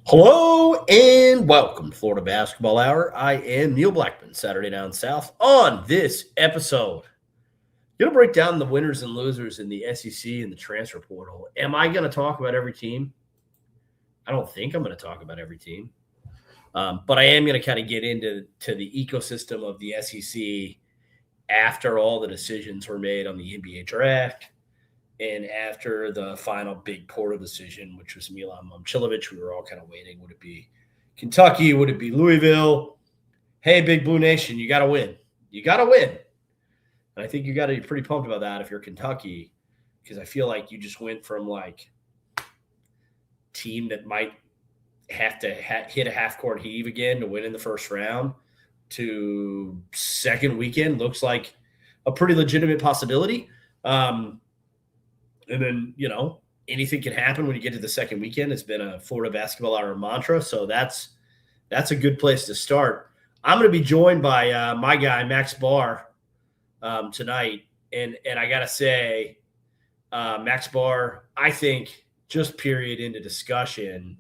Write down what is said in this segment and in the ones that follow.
Hello and welcome to Florida Basketball Hour. I am Neil Blackman, Saturday Down South. On this episode, going to break down the winners and losers in the SEC and the transfer portal. Am I going to talk about every team? I don't think I'm going to talk about every team. But I am going to kind of get into the ecosystem of the SEC after all the decisions were made on the NBA draft and after the final big portal decision, which was Milan Momcilovic. We were all kind of waiting. Would it be Kentucky? Would it be Louisville? Hey, Big Blue Nation, you got to win. You got to win. And I think you got to be pretty pumped about that if you're Kentucky, because I feel like you just went from like team that might have to hit a half-court heave again to win in the first round to second weekend looks like a pretty legitimate possibility. And then, anything can happen when you get to the second weekend. It's been a Florida Basketball Hour mantra, so that's a good place to start. I'm going to be joined by my guy, Max Barr, tonight. And I got to say, Max Barr, I think, just period into discussion,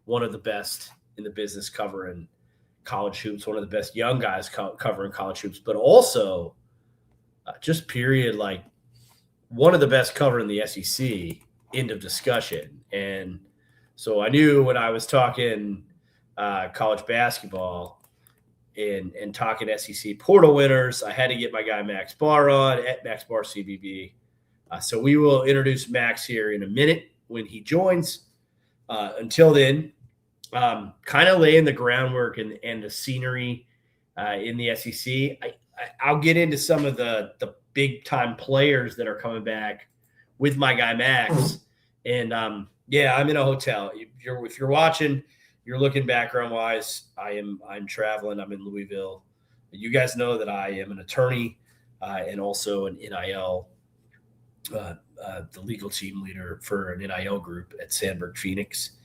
one of the best in the business covering college hoops, one of the best young guys covering college hoops, but also just period, like, one of the best covering the SEC, end of discussion. And so I knew when I was talking college basketball and talking SEC portal winners, I had to get my guy Max Barr on at Max Barr CBB. So we will introduce Max here in a minute when he joins. Until then, kind of laying the groundwork and the scenery in the SEC. I'll get into some of the big-time players that are coming back with my guy Max. And, I'm in a hotel. If you're watching, you're looking background-wise, I'm traveling. I'm in Louisville. You guys know that I am an attorney and also an NIL, the legal team leader for an NIL group at Sandberg Phoenix,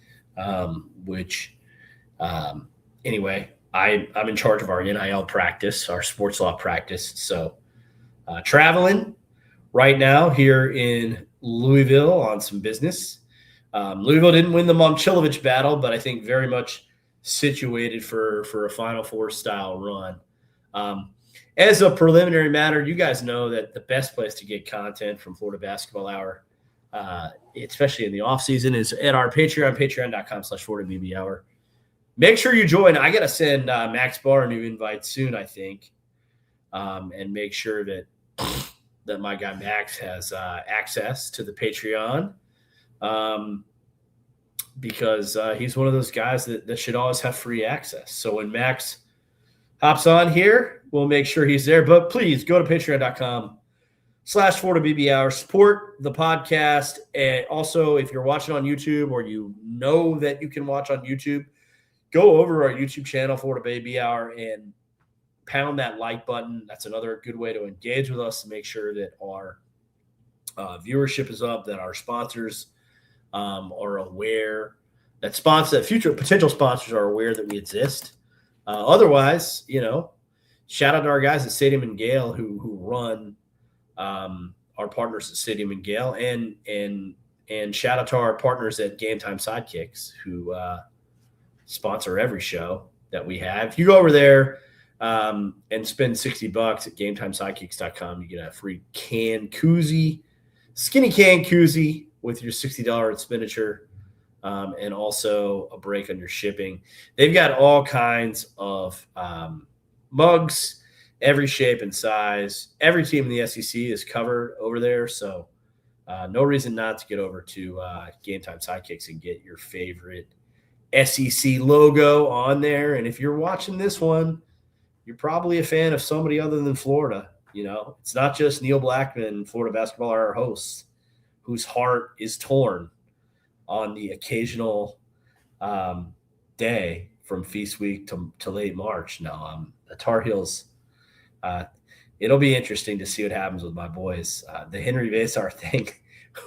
anyway, I'm in charge of our NIL practice, our sports law practice. So traveling right now here in Louisville on some business. Louisville didn't win the Momcilovic battle, but I think very much situated for a Final Four style run. As a preliminary matter, you guys know that the best place to get content from Florida Basketball Hour, especially in the offseason, is at our Patreon, patreon.com/FloridaBB Hour. Make sure you join. I got to send Max Barr a new invite soon, I think, and make sure that my guy Max has access to the Patreon, because he's one of those guys that should always have free access. So when Max hops on here, we'll make sure he's there. But please go to patreon.com/FloridaBB Hour. Support the podcast. And also, if you're watching on YouTube or you know that you can watch on YouTube, go over our YouTube channel, Florida Baby Hour, and pound that like button. That's another good way to engage with us to make sure that our viewership is up, that our sponsors are aware, that future potential sponsors are aware that we exist. Otherwise, shout out to our guys at Stadium and Gale who run our partners at Stadium and Gale, and shout out to our partners at Game Time Sidekicks who sponsor every show that we have. If you go over there and spend $60 at GameTimeSidekicks.com, you get a free skinny can koozie with your $60 expenditure, and also a break on your shipping. They've got all kinds of mugs, every shape and size. Every team in the SEC is covered over there, so no reason not to get over to Game Time Sidekicks and get your favorite SEC logo on there. And if you're watching this one, you're probably a fan of somebody other than Florida. It's not just Neil Blackman, Florida Basketball Hour host, whose heart is torn on the occasional day from Feast Week to late March. No, the Tar Heels, it'll be interesting to see what happens with my boys. The Henry Vasar thing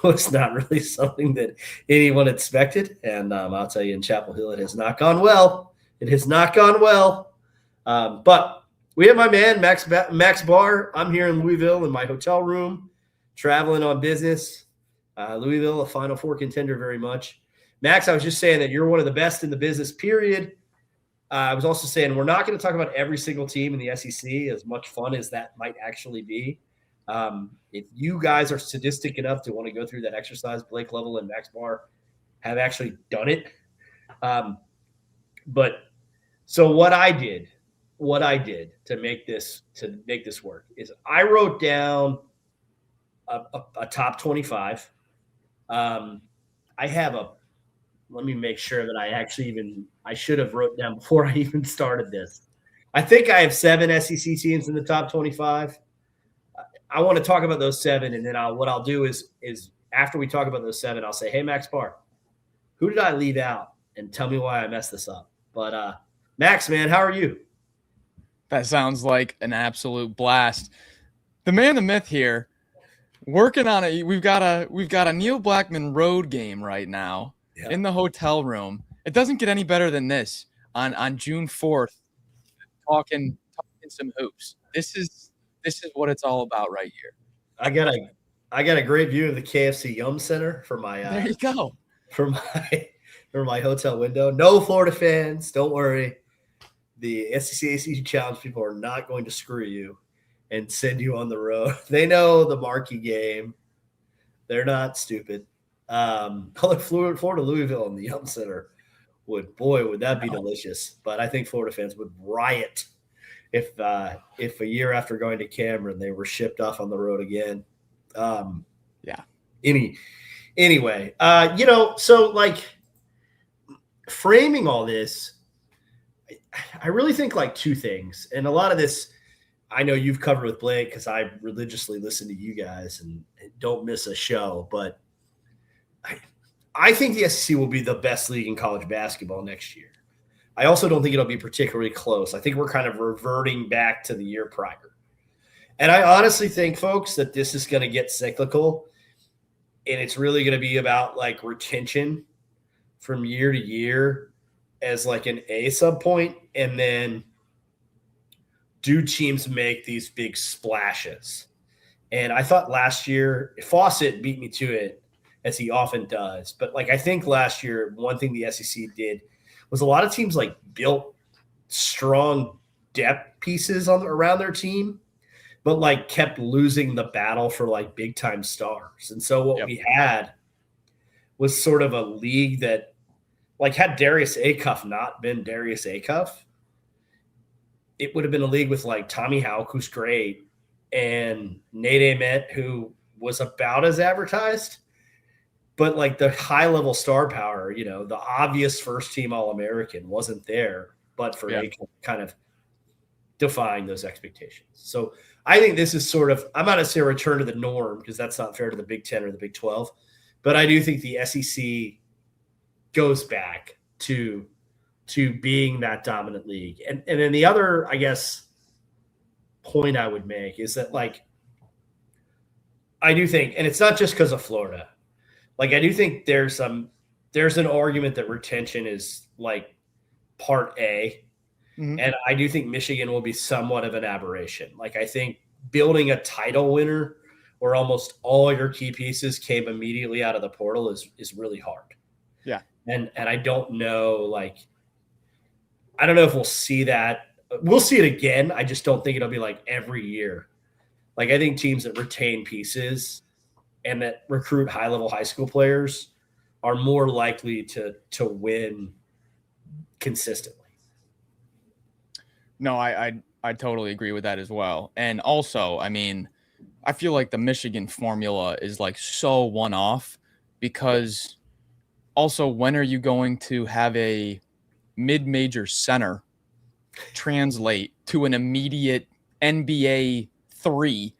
was not really something that anyone expected. And I'll tell you, in Chapel Hill, it has not gone well. It has not gone well. But we have my man, Max Barr. I'm here in Louisville in my hotel room, traveling on business. Louisville, a Final Four contender very much. Max, I was just saying that you're one of the best in the business, period. I was also saying we're not going to talk about every single team in the SEC, as much fun as that might actually be. If you guys are sadistic enough to want to go through that exercise, Blake Level and Max Barr have actually done it. But so what I did to make this work is I wrote down a top 25. I have let me make sure that I should have wrote down before I even started this. I think I have 7 SEC teams in the top 25. I want to talk about those 7, and then what I'll do is after we talk about those 7, I'll say, hey, Max Barr, who did I leave out? And tell me why I messed this up. But Max, man, how are you? That sounds like an absolute blast. The man, the myth here, working on it. We've got a Neil Blackman road game right now in the hotel room. It doesn't get any better than this on June 4th, talking some hoops. This is what it's all about right here. I got a great view of the KFC Yum Center for my there you go. For my hotel window. No Florida fans, don't worry. The SEC ACC Challenge people are not going to screw you and send you on the road. They know the marquee game. They're not stupid. Florida Louisville in the Yum Center would that be delicious. But I think Florida fans would riot if a year after going to Cameron they were shipped off on the road again. Anyway, so like framing all this, I really think like 2 things. And a lot of this, I know you've covered with Blake because I religiously listen to you guys and don't miss a show. But I think the SEC will be the best league in college basketball next year. I also don't think it'll be particularly close. I think we're kind of reverting back to the year prior. And I honestly think, folks, that this is going to get cyclical. And it's really going to be about like retention from year to year as like an A sub point. And then do teams make these big splashes? And I thought last year, Fawcett beat me to it, as he often does. But like I think last year, one thing the SEC did was a lot of teams like built strong depth pieces around their team, but like kept losing the battle for like big time stars. And so what we had was sort of a league that like had Darius Acuff not been Darius Acuff, it would have been a league with like Tommy Houck, who's great, and Nate Ament, who was about as advertised, but like the high level star power, the obvious first team All-American wasn't there, but for Acuff kind of defying those expectations. So I think this is sort of, I'm not going to say a return to the norm because that's not fair to the Big 10 or the Big 12, but I do think the SEC goes back to being that dominant league. And then the other, I guess, point I would make is that like, I do think, and it's not just because of Florida, like I do think there's an argument that retention is like part A. Mm-hmm. And I do think Michigan will be somewhat of an aberration. Like I think building a title winner where almost all your key pieces came immediately out of the portal is really hard. Yeah. And I don't know, I don't know if we'll see that. We'll see it again. I just don't think it'll be like every year. Like I think teams that retain pieces and that recruit high-level high school players are more likely to win consistently. No, I totally agree with that as well. And also, I mean, I feel like the Michigan formula is like so one-off because also when are you going to have a mid-major center translate to an immediate NBA 3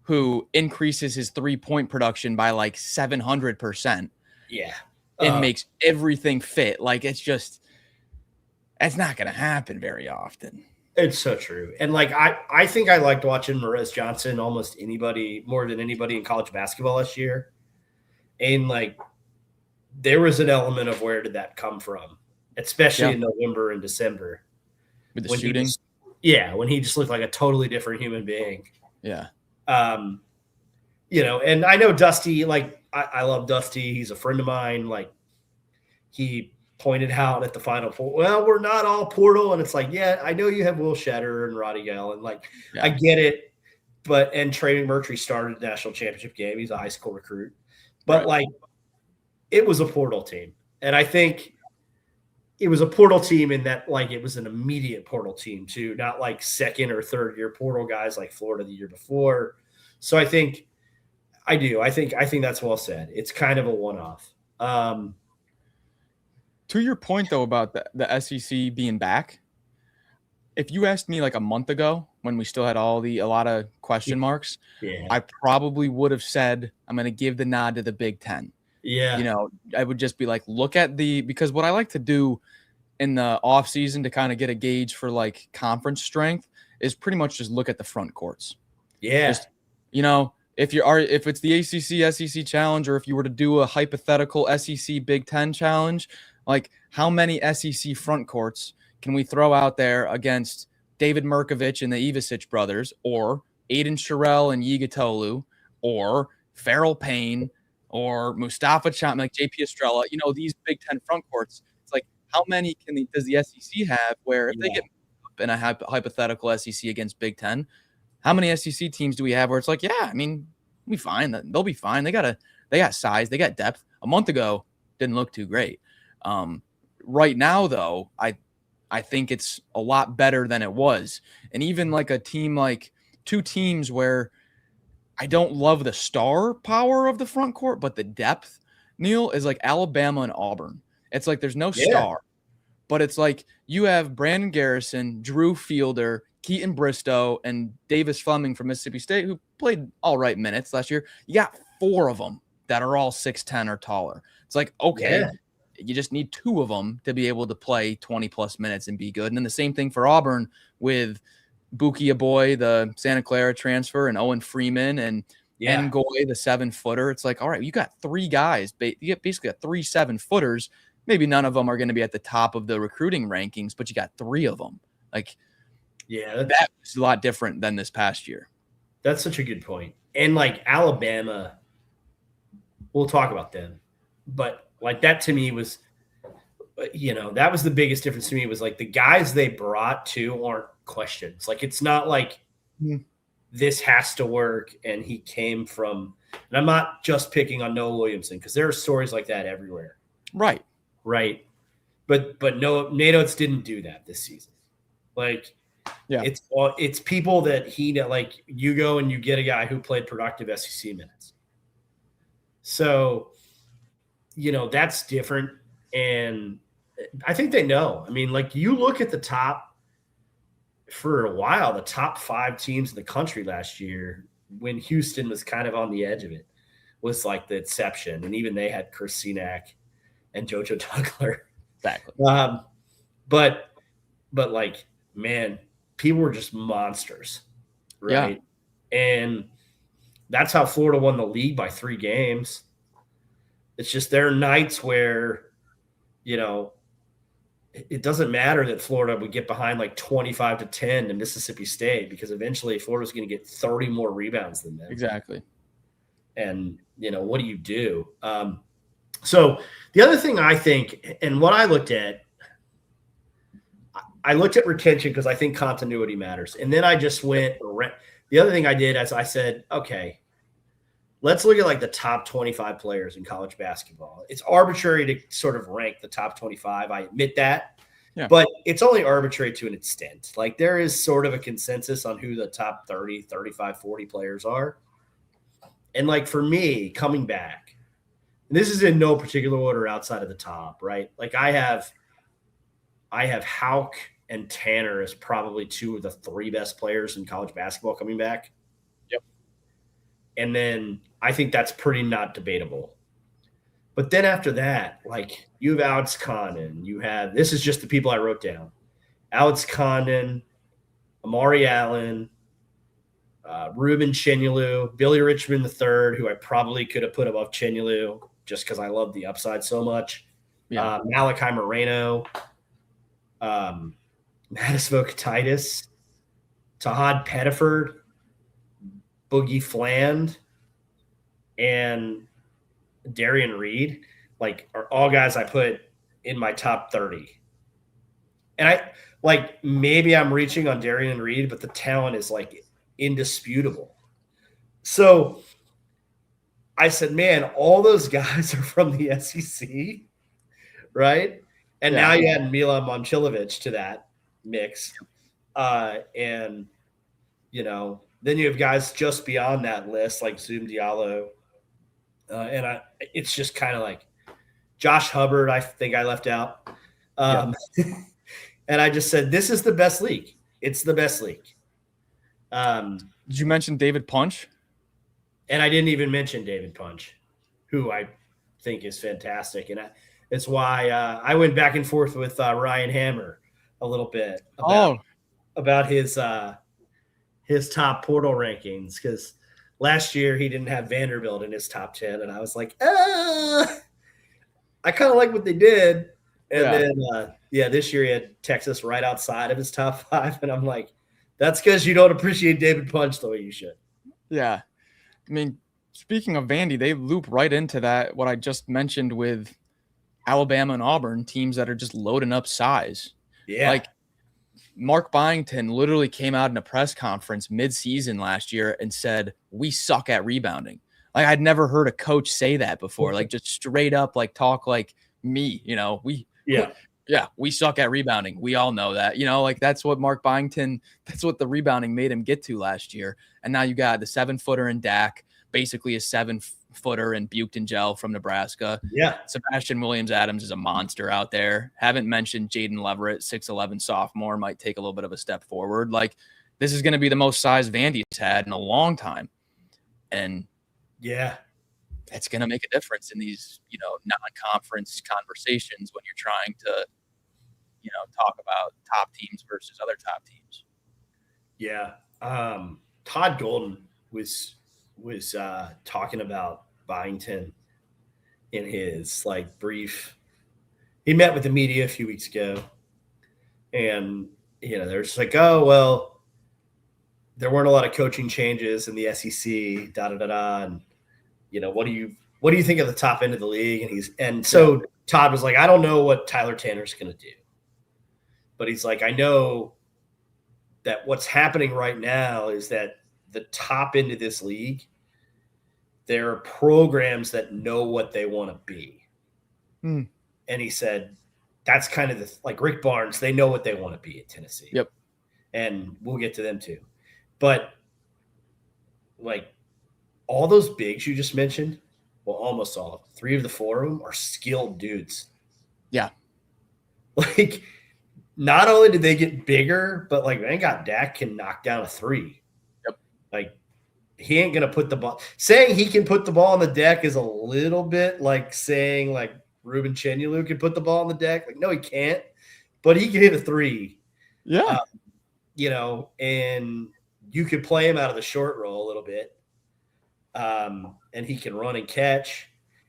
who increases his 3-point production by like 700%? Yeah. And makes everything fit. Like it's not going to happen very often. It's so true. And like, I think I liked watching Morez Johnson almost more than anybody in college basketball last year. And like, there was an element of where did that come from, especially in November and December. With the shooting? When he just looked like a totally different human being. Yeah. And I know Dusty, like, I love Dusty. He's a friend of mine. Like, he pointed out at the Final Four, well, we're not all portal. And it's like, yeah, I know you have Will Shedder and Roddy Gell, and like, I get it. And Trey McMurtry started the national championship game. He's a high school recruit. But like, it was a portal team. And I think it was a portal team in that, like, it was an immediate portal team too, not like second or third year portal guys like Florida the year before. So I think that's well said. It's kind of a one-off. To your point though about the SEC being back, if you asked me like a month ago when we still had a lot of question marks, I probably would have said I'm going to give the nod to the Big Ten. Yeah. You know, I would just be like, look at because what I like to do in the offseason to kind of get a gauge for like conference strength is pretty much just look at the front courts. Yeah. Just, you know, if it's the ACC SEC challenge, or if you were to do a hypothetical SEC Big Ten challenge, like how many SEC front courts can we throw out there against David Mirkovich and the Ivisic brothers, or Aiden Sherrill and Yiga Tolu, or Farrell Payne, or Mustafa Cham, like JP Estrella, you know, these Big Ten front courts. It's like, how many does the SEC have where if they get up in a hypothetical SEC against Big Ten, how many SEC teams do we have where it's like, yeah, I mean, we'll be fine. They'll be fine. They got size, they got depth. A month ago, didn't look too great. Right now, though, I think it's a lot better than it was. And even like a team, like two teams where I don't love the star power of the front court, but the depth, Neil, is like Alabama and Auburn. It's like there's no star, but it's like you have Brandon Garrison, Drew Fielder, Keaton Bristow, and Davis Fleming from Mississippi State, who played all right minutes last year. You got four of them that are all 6'10" or taller. It's like, okay, you just need two of them to be able to play 20-plus minutes and be good. And then the same thing for Auburn with Buki Aboy, the Santa Clara transfer, and Owen Freeman, and Ngoy, the 7-footer. It's like, all right, you got three guys. You basically got 3 7-footers. Maybe none of them are going to be at the top of the recruiting rankings, but you got 3 of them. Like, that was a lot different than this past year. That's such a good point. And like Alabama, we'll talk about them, but like that to me was, you know, that was the biggest difference to me, was like the guys they brought to aren't questions. Like, it's not like this has to work and he came from, and I'm not just picking on Noah Williamson because there are stories like that everywhere. Right. But no, Nate Oates didn't do that this season. Like, it's people that like you go and you get a guy who played productive SEC minutes. So, you know, that's different. And I think they know. I mean, like, you look at the top for a while, the top 5 teams in the country last year, when Houston was kind of on the edge of it, was like the exception. And even they had Chris Senack and JoJo Tugler. Exactly. But like, man, people were just monsters, right? Yeah. And that's how Florida won the league by 3 games. It's just there are nights where, you know, it doesn't matter that Florida would get behind like 25-10 to Mississippi State, because eventually Florida's going to get 30 more rebounds than them. Exactly. And, you know, what do you do? So the other thing I think, and what I looked at retention because I think continuity matters. And then I just went – the other thing I did is I said, okay, let's look at like the top 25 players in college basketball. It's arbitrary to sort of rank the top 25. I admit that. Yeah. But it's only arbitrary to an extent. Like, there is sort of a consensus on who the top 30, 35, 40 players are. And like, for me, coming back, and this is in no particular order outside of the top, right? Like, I have Hauk and Tanner as probably 2 of the 3 best players in college basketball coming back. Yep. And then I think that's pretty not debatable. But then after that, like, you have Alex Condon. This is just the people I wrote down. Alex Condon, Amari Allen, Ruben Chenyalu, Billy Richmond III, who I probably could have put above Chenyalu just because I love the upside so much. Yeah. Malachi Moreno, Mattis Vokatitis, Tahad Pettiford, Boogie Fland, and Darian Reed, like, are all guys I put in my top 30. And maybe I'm reaching on Darian Reed, but the talent is like indisputable. So I said, man, all those guys are from the SEC, right? And now you add Mila Momcilovic to that mix. And, then you have guys just beyond that list, like Zoom Diallo. It's just kind of like Josh Hubbard, I think I left out. And I just said, this is the best league. It's the best league. Did you mention David Punch? And I didn't even mention David Punch, who I think is fantastic. And it's why I went back and forth with Ryan Hammer a little bit about his top portal rankings, because last year he didn't have Vanderbilt in his top 10. And I was like, I kind of like what they did. And then, this year he had Texas right outside of his top 5. And I'm like, that's because you don't appreciate David Punch the way you should. Yeah. I mean, speaking of Vandy, they loop right into that, what I just mentioned with Alabama and Auburn, teams that are just loading up size. Yeah. Like Mark Byington literally came out in a press conference mid-season last year and said, we suck at rebounding. Like I'd never heard a coach say that before. Like just straight up, like talk like me, we suck at rebounding. We all know that, like that's what Mark Byington, that's what the rebounding made him get to last year. And now you got the 7-footer in Dak, basically a 7-footer in Buchton Gel from Nebraska. Yeah. Sebastian Williams-Adams is a monster out there. Haven't mentioned Jaden Leverett, 6'11" sophomore, might take a little bit of a step forward. Like this is going to be the most size Vandy's had in a long time. And yeah, it's going to make a difference in these, non-conference conversations when you're trying to, talk about top teams versus other top teams. Yeah. Todd Golden was talking about Byington in his brief. He met with the media a few weeks ago, and they're just like, oh well, there weren't a lot of coaching changes in the SEC. And what do you think of the top end of the league? And so Todd was like, I don't know what Tyler Tanner's going to do, but he's like, I know that what's happening right now is that the top end of this league, there are programs that know what they want to be. And he said, that's kind of like Rick Barnes, they know what they want to be at Tennessee. Yep. And we'll get to them too. But all those bigs you just mentioned, well, almost all, 3 of the 4 of them are skilled dudes. Yeah. Not only did they get bigger, but man, Dak can knock down a 3. Yep. He ain't going to put the ball – saying he can put the ball on the deck is a little bit like saying Ruben Chenyalu can put the ball on the deck. No, he can't, but he can hit a 3. Yeah. And you could play him out of the short roll a little bit. And he can run and catch,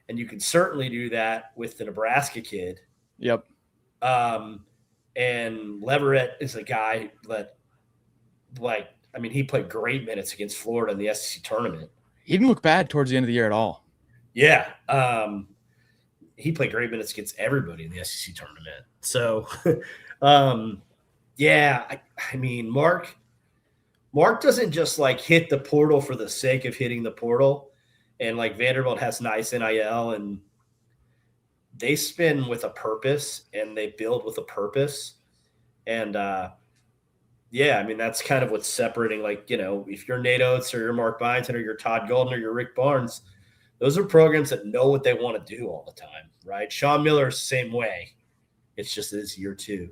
and you can certainly do that with the Nebraska kid. Yep. And Leverett is a guy that, he played great minutes against Florida in the SEC tournament. He didn't look bad towards the end of the year at all. Yeah. He played great minutes against everybody in the SEC tournament. So, Mark doesn't just hit the portal for the sake of hitting the portal. And Vanderbilt has nice NIL, and they spin with a purpose and they build with a purpose. And that's kind of what's separating, if you're Nate Oates or you're Mark Byington or you're Todd Golden or you're Rick Barnes, those are programs that know what they want to do all the time, right? Sean Miller's the same way. It's just this year too.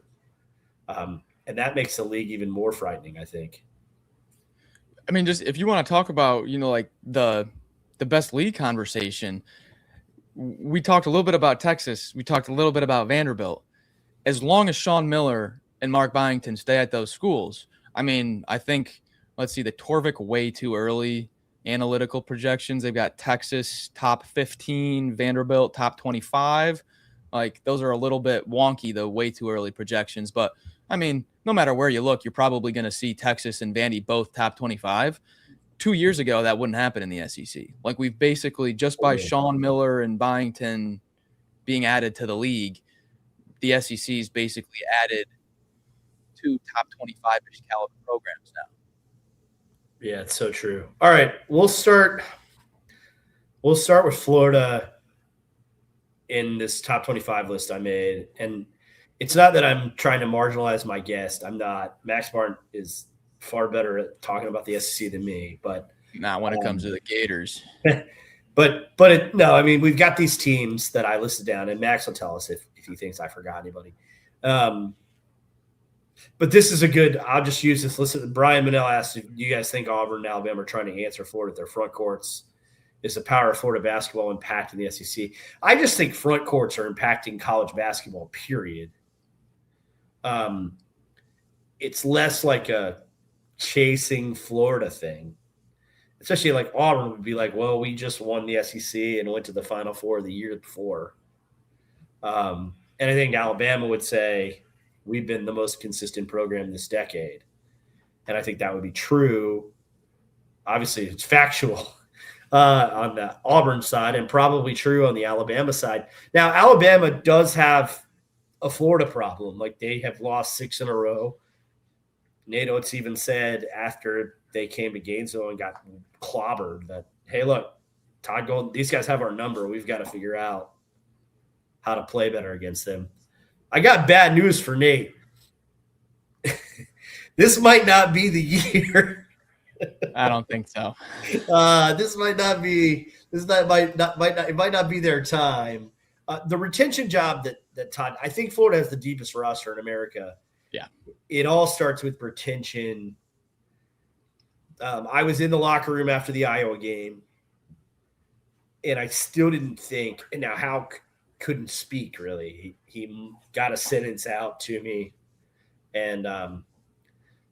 And that makes the league even more frightening, I think. I mean, just if you want to talk about, the best league conversation, we talked a little bit about Texas. We talked a little bit about Vanderbilt. As long as Sean Miller and Mark Byington stay at those schools, I think, let's see, the Torvik way too early analytical projections. They've got Texas top 15, Vanderbilt top 25. Those are a little bit wonky, the way too early projections. But, no matter where you look, you're probably going to see Texas and Vandy both top 25. 2 years ago, that wouldn't happen in the SEC. We've basically, just by Sean Miller and Byington being added to the league, the SEC's basically added 2 top 25-ish caliber programs now. Yeah, it's so true. All right, we'll start with Florida in this top 25 list I made. And it's not that I'm trying to marginalize my guest. I'm not. Max Barn is far better at talking about the SEC than me, but Not when it comes to the Gators. No, I mean, we've got these teams that I listed down, and Max will tell us if he thinks I forgot anybody. But this is a good – I'll just use this. Listen, Brian Manell asked if you guys think Auburn and Alabama are trying to answer Florida at their front courts. Is the power of Florida basketball impacting the SEC? I just think front courts are impacting college basketball, period. It's less like a chasing Florida thing. Especially like Auburn would be like, well, we just won the SEC and went to the Final Four the year before. And I think Alabama would say we've been the most consistent program this decade. And I think that would be true. Obviously, it's factual on the Auburn side and probably true on the Alabama side. Now, Alabama does have a Florida problem. Like, they have lost 6 in a row. Nate Oates even said after they came to Gainesville and got clobbered that, hey, look, Todd Golden, these guys have our number. We've got to figure out how to play better against them. I got bad news for Nate. This might not be the year. I don't think so. This might not be. It might not be their time. The retention job that Todd. I think Florida has the deepest roster in America. Yeah, it all starts with retention. I was in the locker room after the Iowa game, and I still didn't think. And now Hal couldn't speak really. He got a sentence out to me, and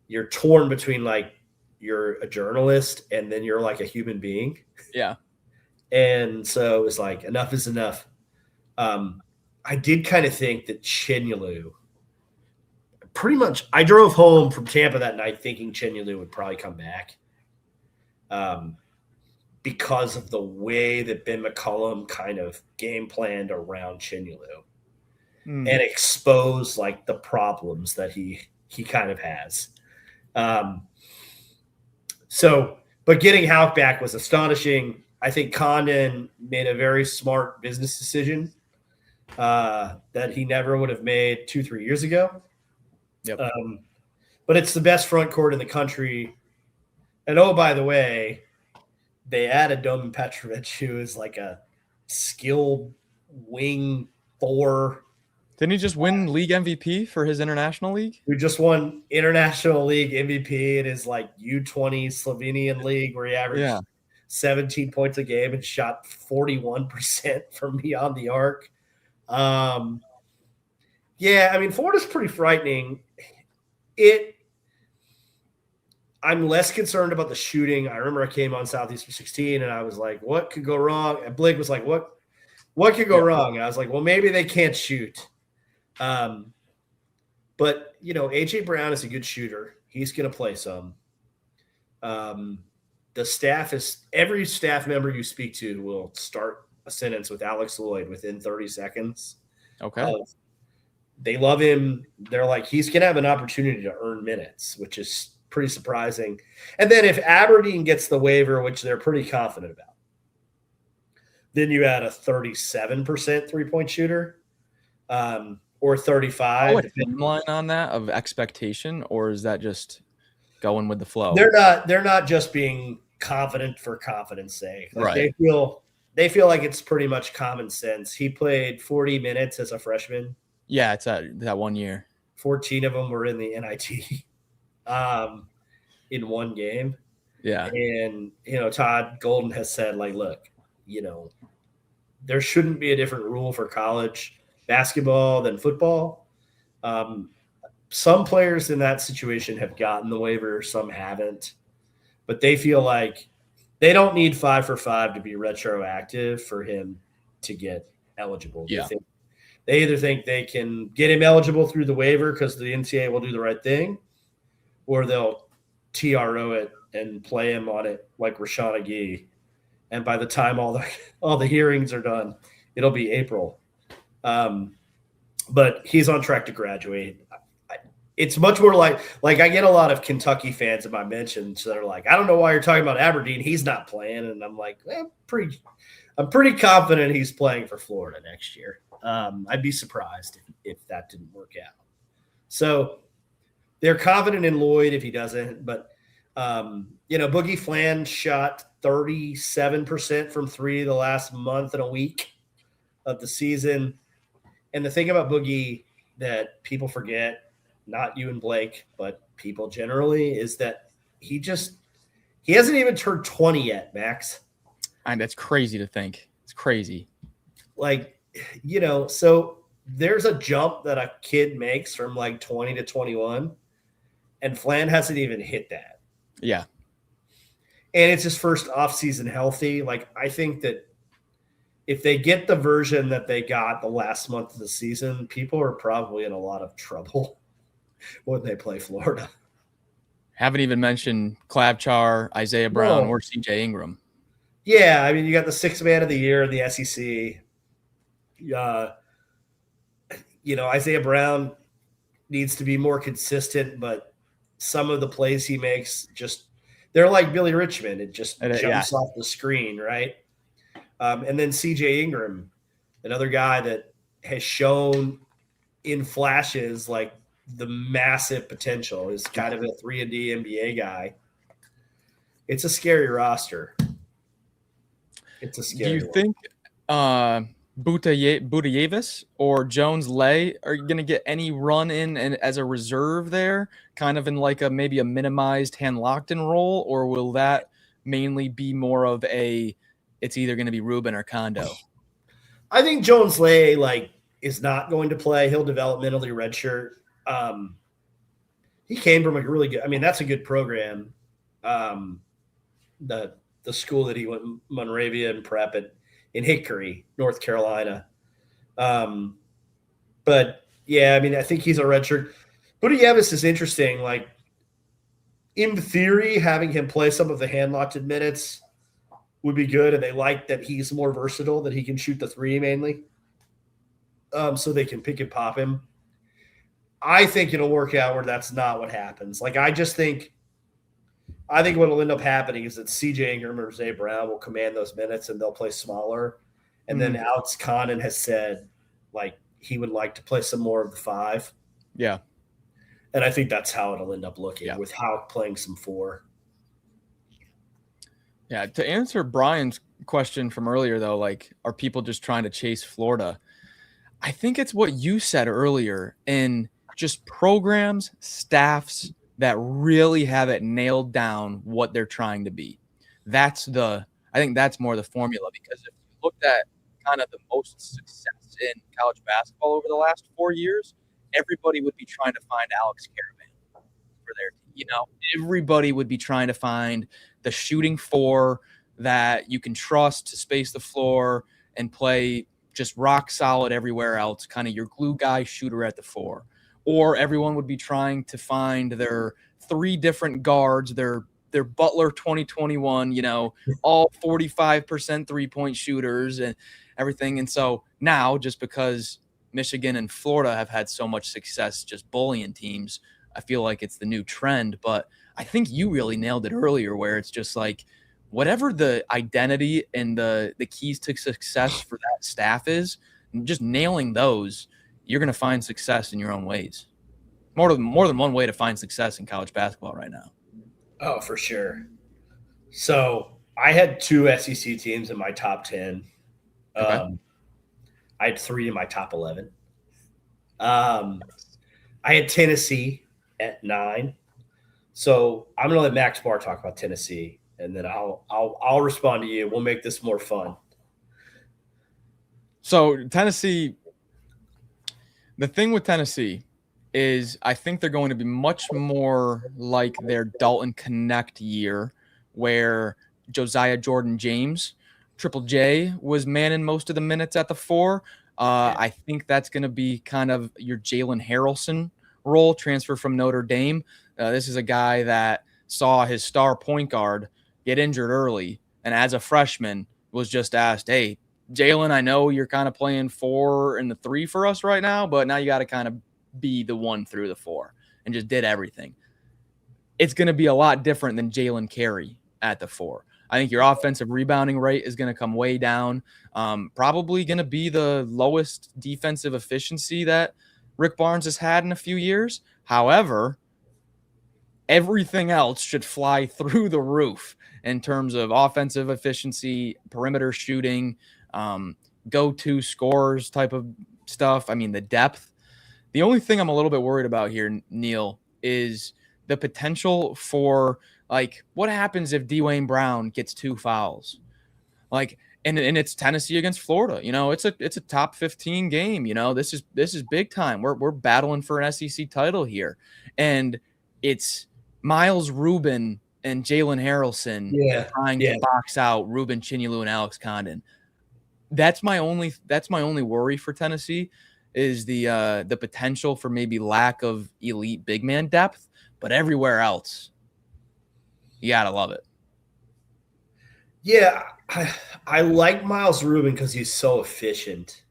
you're torn between like you're a journalist and then you're like a human being. Yeah. And so it was like enough is enough. I did kind of think that Chenyalu. Pretty much, I drove home from Tampa that night thinking Chenyalu would probably come back because of the way that Ben McCollum kind of game planned around Chenyalu and exposed like the problems that he kind of has. But getting Houck back was astonishing. I think Condon made a very smart business decision that he never would have made 2-3 years ago. Yep. But it's the best front court in the country. And oh, by the way, they added Doman Petrovic, who is like a skilled wing 4. Didn't he just win league MVP for his international league? Who just won international league MVP in his like U20 Slovenian league where he averaged 17 points a game and shot 41% from beyond the arc. Yeah, I mean, Florida's pretty frightening. I'm less concerned about the shooting. I remember I came on Southeastern 16 and I was like, what could go wrong? And Blake was like, what could go wrong? And I was like, well, maybe they can't shoot. But, A.J. Brown is a good shooter. He's going to play some. The staff every staff member you speak to will start a sentence with Alex Lloyd within 30 seconds. Okay. They love him. They're like, he's going to have an opportunity to earn minutes, which is pretty surprising. And then if Aberdeen gets the waiver, which they're pretty confident about, then you add a 37% three-point shooter or 35. A timeline on that of expectation, or is that just going with the flow? They're not just being confident for confidence sake. Like right. They feel like it's pretty much common sense. He played 40 minutes as a freshman. Yeah, it's that 1 year. 14 of them were in the NIT in one game. Yeah. And, Todd Golden has said, like, look, there shouldn't be a different rule for college basketball than football. Some players in that situation have gotten the waiver, some haven't. But they feel like they don't need 5 for 5 to be retroactive for him to get eligible. Yeah. They either think they can get him eligible through the waiver because the NCAA will do the right thing, or they'll TRO it and play him on it like Rashad Agee. And by the time all the hearings are done, it'll be April. but he's on track to graduate. It's much more like I get a lot of Kentucky fans in my mentions that are like, I don't know why you're talking about Aberdeen. He's not playing. And I'm like, I'm pretty confident he's playing for Florida next year. I'd be surprised if that didn't work out. So they're confident in Lloyd if he doesn't. But, Boogie Flan shot 37% from three the last month and a week of the season. And the thing about Boogie that people forget, not you and Blake, but people generally, is that he hasn't even turned 20 yet, Max. And that's crazy to think. It's crazy. So there's a jump that a kid makes from like 20 to 21, and Flan hasn't even hit that. Yeah. And it's his first offseason healthy. Like, I think that if they get the version that they got the last month of the season, people are probably in a lot of trouble when they play Florida. Haven't even mentioned Klabchar, Isaiah Brown, or CJ Ingram. Yeah, I mean, you got the sixth man of the year in the SEC. Isaiah Brown needs to be more consistent, but some of the plays he makes they're like Billy Richmond. It just jumps off the screen, right? And then CJ Ingram, another guy that has shown in flashes like the massive potential, is kind of a 3-and-D NBA guy. It's a scary roster. It's a scary. Do you think Butayevis or Jones-Lay are going to get any run in and as a reserve there, kind of in like maybe a minimized Hand-Lockton role, or will that mainly be more of it's either going to be Rubin or Kondo? I think Jones-Lay is not going to play. He'll developmentally redshirt. He came from a really good. I mean, that's a good program. The school that he went, Monrovia Prep in Hickory, North Carolina. But yeah, I mean, I think he's a redshirt. Butayevis is interesting. Like, in theory, having him play some of the hand-locked minutes would be good, and they like that he's more versatile, that he can shoot the three mainly, so they can pick and pop him. I think it'll work out where that's not what happens. Like, I think what will end up happening is that CJ Ingram or Zay Brown will command those minutes, and they'll play smaller. And then Alex Connon has said, like, he would like to play some more of the five. Yeah. And I think that's how it'll end up looking, with Houck playing some four. Yeah, to answer Brian's question from earlier, though, like, are people just trying to chase Florida? I think it's what you said earlier, in just programs, staffs that really have it nailed down what they're trying to be. I think that's more the formula, because if you looked at kind of the most success in college basketball over the last 4 years, everybody would be trying to find Alex Caravan for their team. Everybody would be trying to find the shooting four that you can trust to space the floor and play just rock solid everywhere else, kind of your glue guy shooter at the four. Or everyone would be trying to find their three different guards, their Butler 2021, all 45% three-point shooters and everything. And so now, just because Michigan and Florida have had so much success just bullying teams, I feel like it's the new trend. But I think you really nailed it earlier, where it's just like, whatever the identity and the keys to success for that staff is, just nailing those, you're going to find success in your own ways. More than one way to find success in college basketball right now. Oh, for sure. So I had 2 SEC teams in my top 10. Okay. I had 3 in my top 11. I had Tennessee at 9. So I'm going to let Max Barr talk about Tennessee, and then I'll respond to you. We'll make this more fun. So Tennessee, the thing with Tennessee is I think they're going to be much more like their Dalton Connect year, where Josiah Jordan-James, Triple J, was manning most of the minutes at the 4. I think that's going to be kind of your Jalen Harrelson role, transfer from Notre Dame. This is a guy that saw his star point guard get injured early, and as a freshman was just asked, hey, Jalen, I know you're kind of playing 4 and the 3 for us right now, but now you got to kind of be the 1 through the 4 and just did everything. It's going to be a lot different than Jalen Carey at the 4. I think your offensive rebounding rate is going to come way down. Probably going to be the lowest defensive efficiency that Rick Barnes has had in a few years. However, everything else should fly through the roof in terms of offensive efficiency, perimeter shooting, go-to scores type of stuff. I mean, the depth. The only thing I'm a little bit worried about here, Neil, is the potential for, like, what happens if Dwayne Brown gets 2 fouls? Like, and it's Tennessee against Florida. You know, it's a top 15 game. You know, this is big time. We're battling for an SEC title here, and it's Miles Rubin and Jalen Harrelson trying to box out Ruben Chinyelu and Alex Condon. That's my only worry for Tennessee, is the potential for maybe lack of elite big man depth, but everywhere else, you gotta love it. Yeah, I like Miles Rubin because he's so efficient.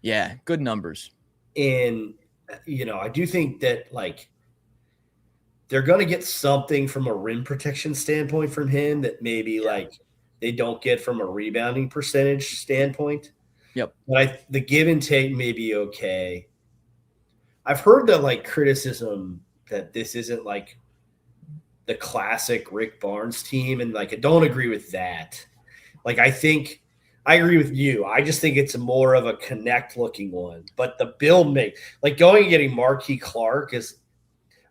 Yeah, good numbers. And, you know, I do think that, like, they're going to get something from a rim protection standpoint from him that maybe, like, they don't get from a rebounding percentage standpoint. Yep. But the give and take may be okay. I've heard the, like, criticism that this isn't, like, the classic Rick Barnes team, and, like, I don't agree with that. Like, I agree with you. I just think it's more of a connect looking one. But the build like, going and getting Marquis Clark is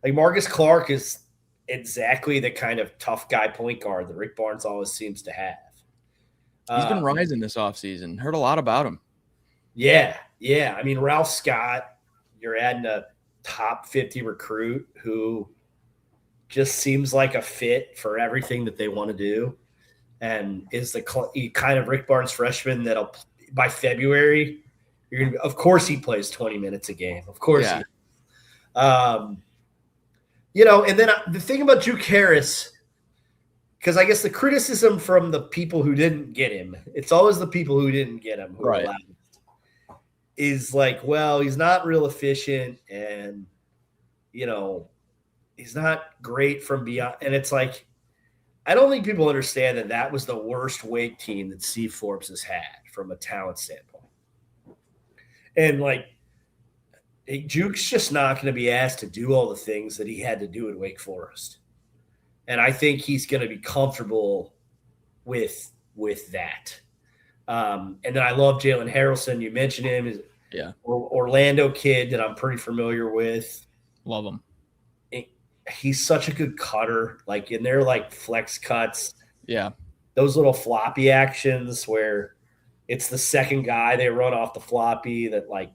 like, Marcus Clark is exactly the kind of tough guy point guard that Rick Barnes always seems to have. He's been rising this offseason. Heard a lot about him. Yeah. I mean, Ralph Scott, you're adding a top 50 recruit who just seems like a fit for everything that they want to do, and is the kind of Rick Barnes freshman that'll, by February, of course he plays 20 minutes a game. Of course. Yeah. You know, and then the thing about Juke Harris, because I guess the criticism from the people who didn't get him, it's always the people who didn't get him who are loud, is like, well, he's not real efficient, and, you know, he's not great from beyond. And it's like, I don't think people understand that was the worst Wake team that Steve Forbes has had from a talent standpoint. And, like, Juke's just not going to be asked to do all the things that he had to do at Wake Forest. And I think he's going to be comfortable with that. And then I love Jalen Harrelson. You mentioned him. Orlando kid that I'm pretty familiar with. Love him. He's such a good cutter. Like, in their, like, flex cuts. Yeah. Those little floppy actions where it's the second guy they run off the floppy that, like,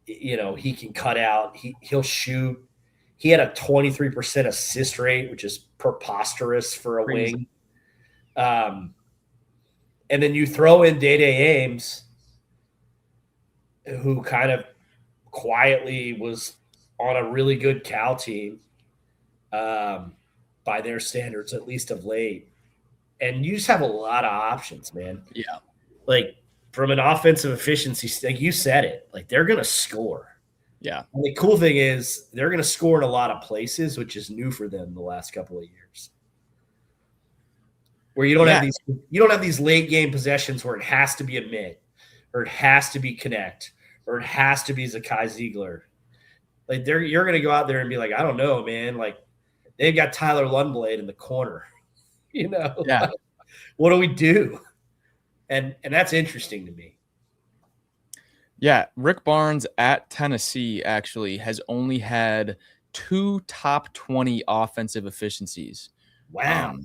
you know, he can cut out. He'll shoot. He had a 23% assist rate, which is preposterous for a wing. And then you throw in Day Ames, who kind of quietly was on a really good Cal team, by their standards, at least of late. And you just have a lot of options, man. Yeah. Like, from an offensive efficiency, like you said it, like, they're going to score. Yeah. And the cool thing is they're going to score in a lot of places, which is new for them the last couple of years. Where you don't have these late game possessions where it has to be a mid, or it has to be connect, or it has to be Zakai Ziegler. Like, you're going to go out there and be like, I don't know, man. Like, they've got Tyler Lundblade in the corner. You know, yeah. What do we do? And that's interesting to me. Yeah, Rick Barnes at Tennessee actually has only had 2 top 20 offensive efficiencies. Wow.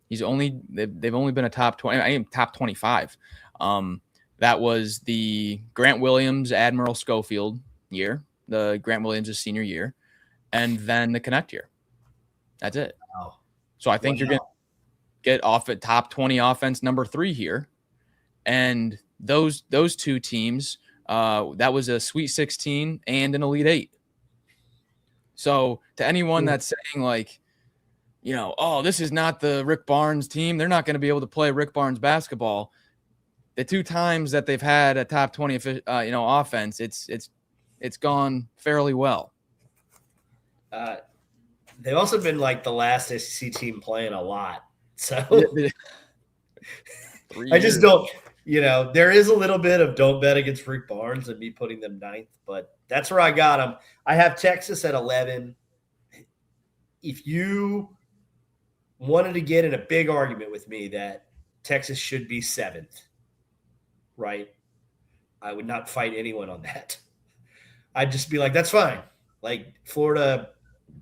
They've only been a top 20. I am top 25. That was the Grant Williams, Admiral Schofield year, the Grant Williams' senior year, and then the Connect year. That's it. Wow. So I think you're going to get off at top 20 offense number 3 here. And those 2 teams, that was a Sweet 16 and an Elite 8. So to anyone that's saying, like, you know, oh, this is not the Rick Barnes team, they're not going to be able to play Rick Barnes basketball. the 2 times that they've had a top 20 offense, it's gone fairly well. They've also been like the last SEC team playing a lot. So I just don't, there is a little bit of don't bet against Rick Barnes and me putting them 9th, but that's where I got them. I have Texas at 11. If you wanted to get in a big argument with me that Texas should be 7th, right? I would not fight anyone on that. I'd just be like, that's fine. Like Florida,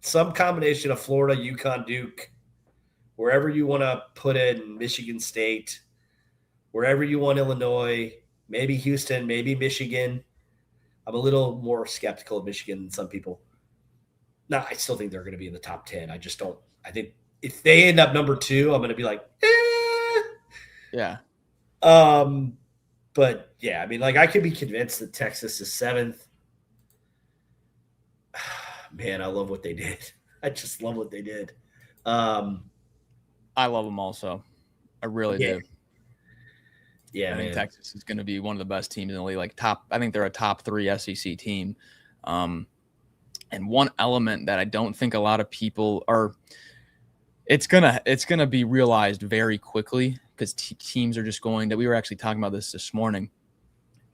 some combination of Florida, UConn, Duke, wherever you want to put in, Michigan State, wherever you want, Illinois, maybe Houston, maybe Michigan. I'm a little more skeptical of Michigan than some people. No, I still think they're going to be in the top 10. I just don't. I think if they end up number 2, I'm going to be like, Yeah. But yeah, I mean, like I could be convinced that Texas is 7th. Man, I love what they did. I just love what they did. I love them also. I really do. Yeah, I think Texas is going to be one of the best teams in the league. I think they're a top 3 SEC team. And one element that I don't think a lot of people are, it's gonna be realized very quickly because teams are just going to. We were actually talking about this morning.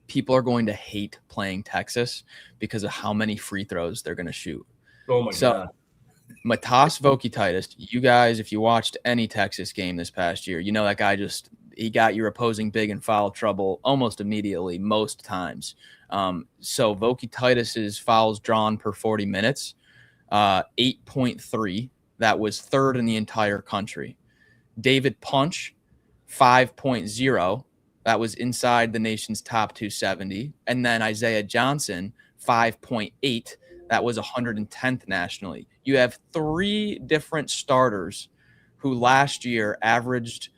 People are going to hate playing Texas because of how many free throws they're going to shoot. Oh my God. Matas Vokititis, you guys, if you watched any Texas game this past year, you know that guy he got your opposing big in foul trouble almost immediately, most times. So Vokititis's fouls drawn per 40 minutes, 8.3. That was 3rd in the entire country. David Punch, 5.0. That was inside the nation's top 270. And then Isaiah Johnson, 5.8. That was 110th nationally. You have 3 different starters who last year averaged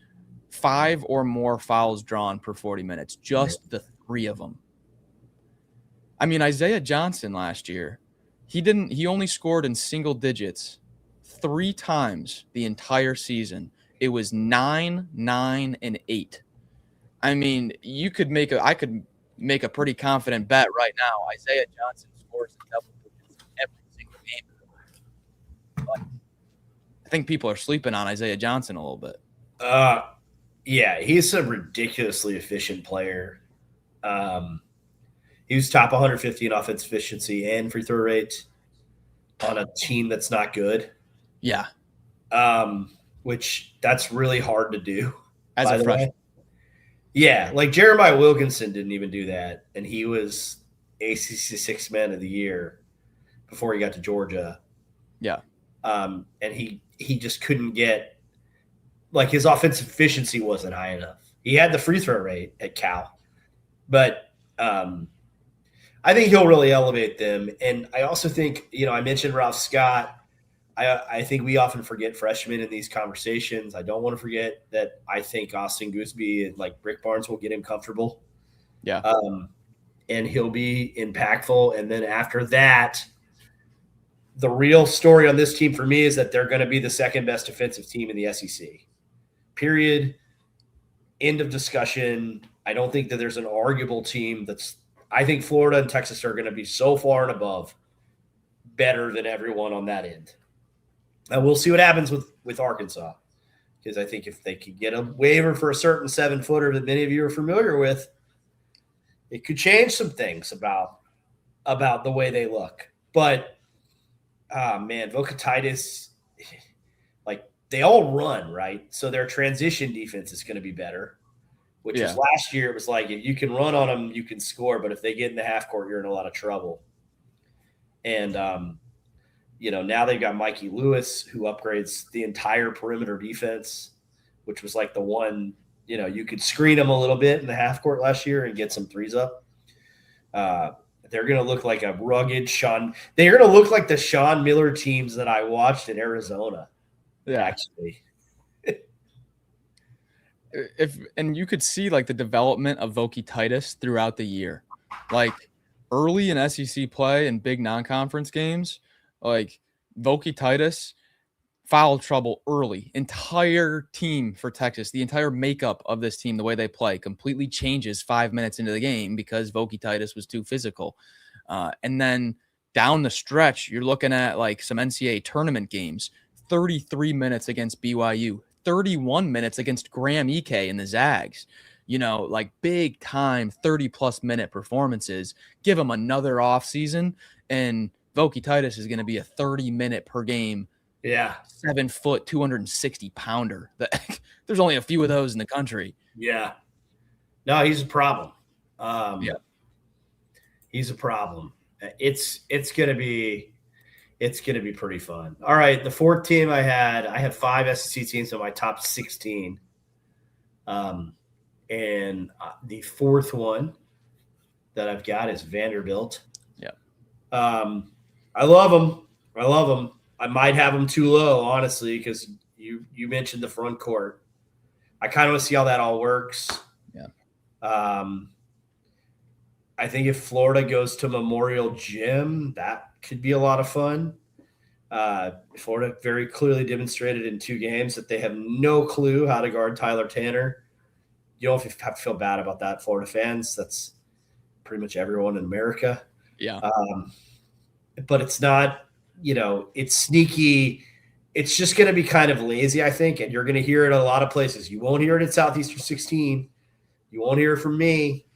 5 or more fouls drawn per 40 minutes. Just the 3 of them. I mean, Isaiah Johnson last year, he only scored in single digits 3 times the entire season. It was 9, 9, and 8. I mean, I could make a pretty confident bet right now. Isaiah Johnson scores in double digits every single game. But I think people are sleeping on Isaiah Johnson a little bit. Yeah, he's a ridiculously efficient player. He was top 150 in offense efficiency and free throw rate on a team that's not good. Yeah. Which that's really hard to do. As a freshman. Yeah, like Jeremiah Wilkinson didn't even do that, and he was ACC 6th Man of the Year before he got to Georgia. Yeah. And he just couldn't get – like his offensive efficiency wasn't high enough. He had the free throw rate at Cal, but I think he'll really elevate them. And I also think, I mentioned Ralph Scott. I think we often forget freshmen in these conversations. I don't want to forget that I think Austin Gooseby and like Rick Barnes will get him comfortable. Yeah. And he'll be impactful. And then after that, the real story on this team for me is that they're going to be the 2nd best defensive team in the SEC. Period. End of discussion. I don't think that there's an arguable team I think Florida and Texas are going to be so far and above better than everyone on that end. And we'll see what happens with Arkansas, because I think if they could get a waiver for a certain 7-footer that many of you are familiar with, it could change some things about the way they look. But, man, Vokititis, like they all run, right? So their transition defense is going to be better, which is last year it was like if you can run on them, you can score. But if they get in the half court, you're in a lot of trouble. And, now they've got Mikey Lewis, who upgrades the entire perimeter defense, which was like the one, you could screen them a little bit in the half court last year and get some threes up. They're going to look like a rugged they're going to look like the Sean Miller teams that I watched in Arizona. Yeah. Actually. And you could see like the development of Vokititis throughout the year. Like early in SEC play and big non-conference games, like Vokititis foul trouble early. Entire team for Texas, the entire makeup of this team, the way they play, completely changes 5 minutes into the game because Voki Titus was too physical. And then down the stretch, you're looking at like some NCAA tournament games, 33 minutes against BYU, 31 minutes against Graham Ike and the Zags. Like big time 30-plus minute performances. Give them another offseason, and Voki Titus is going to be a 30-minute per game, 7 foot, 260 pounder. There's only a few of those in the country. Yeah. No, he's a problem. Yeah. He's a problem. It's gonna be pretty fun. All right, the fourth team I have 5 SEC teams in my top 16. And the fourth one that I've got is Vanderbilt. Yeah. I love them. I might have them too low, honestly, because you mentioned the front court. I kind of want to see how that all works. Yeah. I think if Florida goes to Memorial Gym, that could be a lot of fun. Florida very clearly demonstrated in 2 games that they have no clue how to guard Tyler Tanner. You don't have to feel bad about that, Florida fans. That's pretty much everyone in America. Yeah. But it's not, it's sneaky. It's just going to be kind of lazy, I think, and you're going to hear it a lot of places. You won't hear it at Southeastern 16. You won't hear it from me.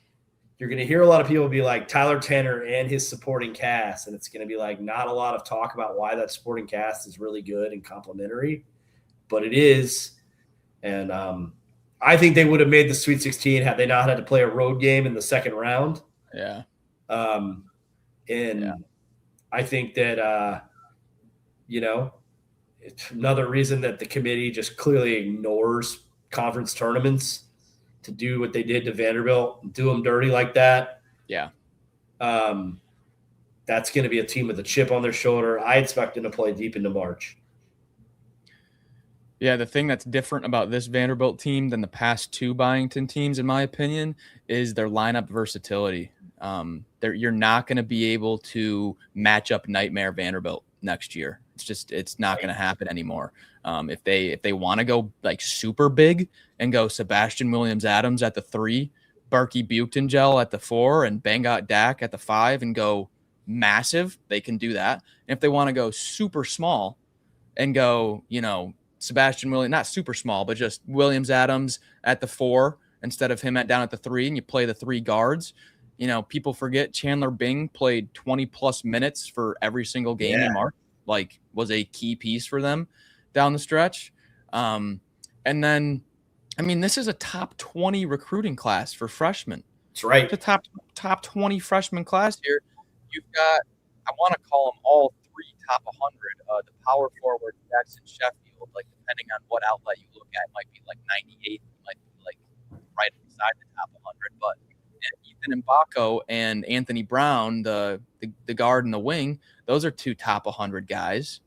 You're going to hear a lot of people be like Tyler Tanner and his supporting cast, and it's going to be like not a lot of talk about why that supporting cast is really good and complimentary, but it is. And I think they would have made the Sweet 16 had they not had to play a road game in the second round. Yeah. I think that, it's another reason that the committee just clearly ignores conference tournaments to do what they did to Vanderbilt, do them dirty like that. Yeah. That's going to be a team with a chip on their shoulder. I expect them to play deep into March. Yeah, the thing that's different about this Vanderbilt team than the past 2 Byington teams, in my opinion, is their lineup versatility. You're not going to be able to match up Nightmare Vanderbilt next year. It's not going to happen anymore. If they want to go like super big and go Sebastian Williams-Adams at the 3, Berkey Buchtengel at the 4, and Bangot Dak at the 5 and go massive, they can do that. And if they want to go super small and go, Sebastian Williams, not super small, but just Williams-Adams at the 4 instead of him down at the 3, and you play the 3 guards. People forget Chandler Bing played 20-plus minutes for every single game in March, was a key piece for them down the stretch. And then, this is a top 20 recruiting class for freshmen. That's right. It's a top 20 freshman class here. You've got, I want to call them all 3 top 100. The power forward, Jackson Sheffield, depending on what outlet you look at, it might be 98, might be right beside the top 100. But Ethan Mbako and Anthony Brown, the guard and the wing, those are 2 top 100 guys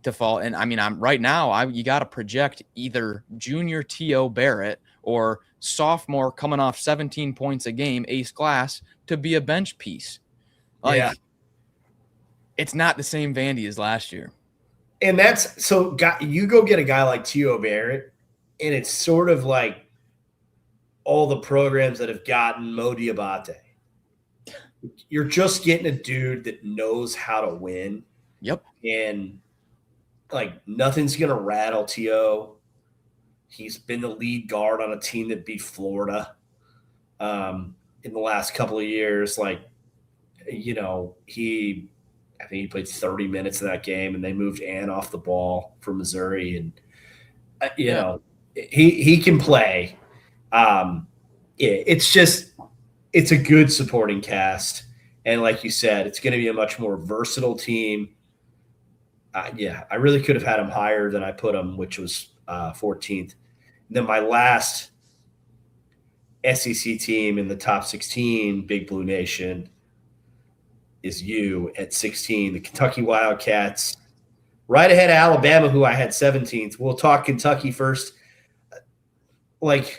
to fall. And I'm right now, you got to project either junior T.O. Barrett or sophomore coming off 17 points a game, ace class, to be a bench piece. It's not the same Vandy as last year. And that's so you go get a guy like T.O. Barrett, and it's sort of like all the programs that have gotten Mo Diabate. You're just getting a dude that knows how to win. Yep. And nothing's going to rattle T.O. He's been the lead guard on a team that beat Florida in the last couple of years. I think he played 30 minutes in that game, and they moved Ann off the ball for Missouri. And, he can play. It's a good supporting cast. And like you said, it's going to be a much more versatile team. I really could have had him higher than I put him, which was 14th. And then my last SEC team in the top 16, Big Blue Nation, is you at 16, the Kentucky Wildcats, right ahead of Alabama, who I had 17th. We'll talk Kentucky first. Yep.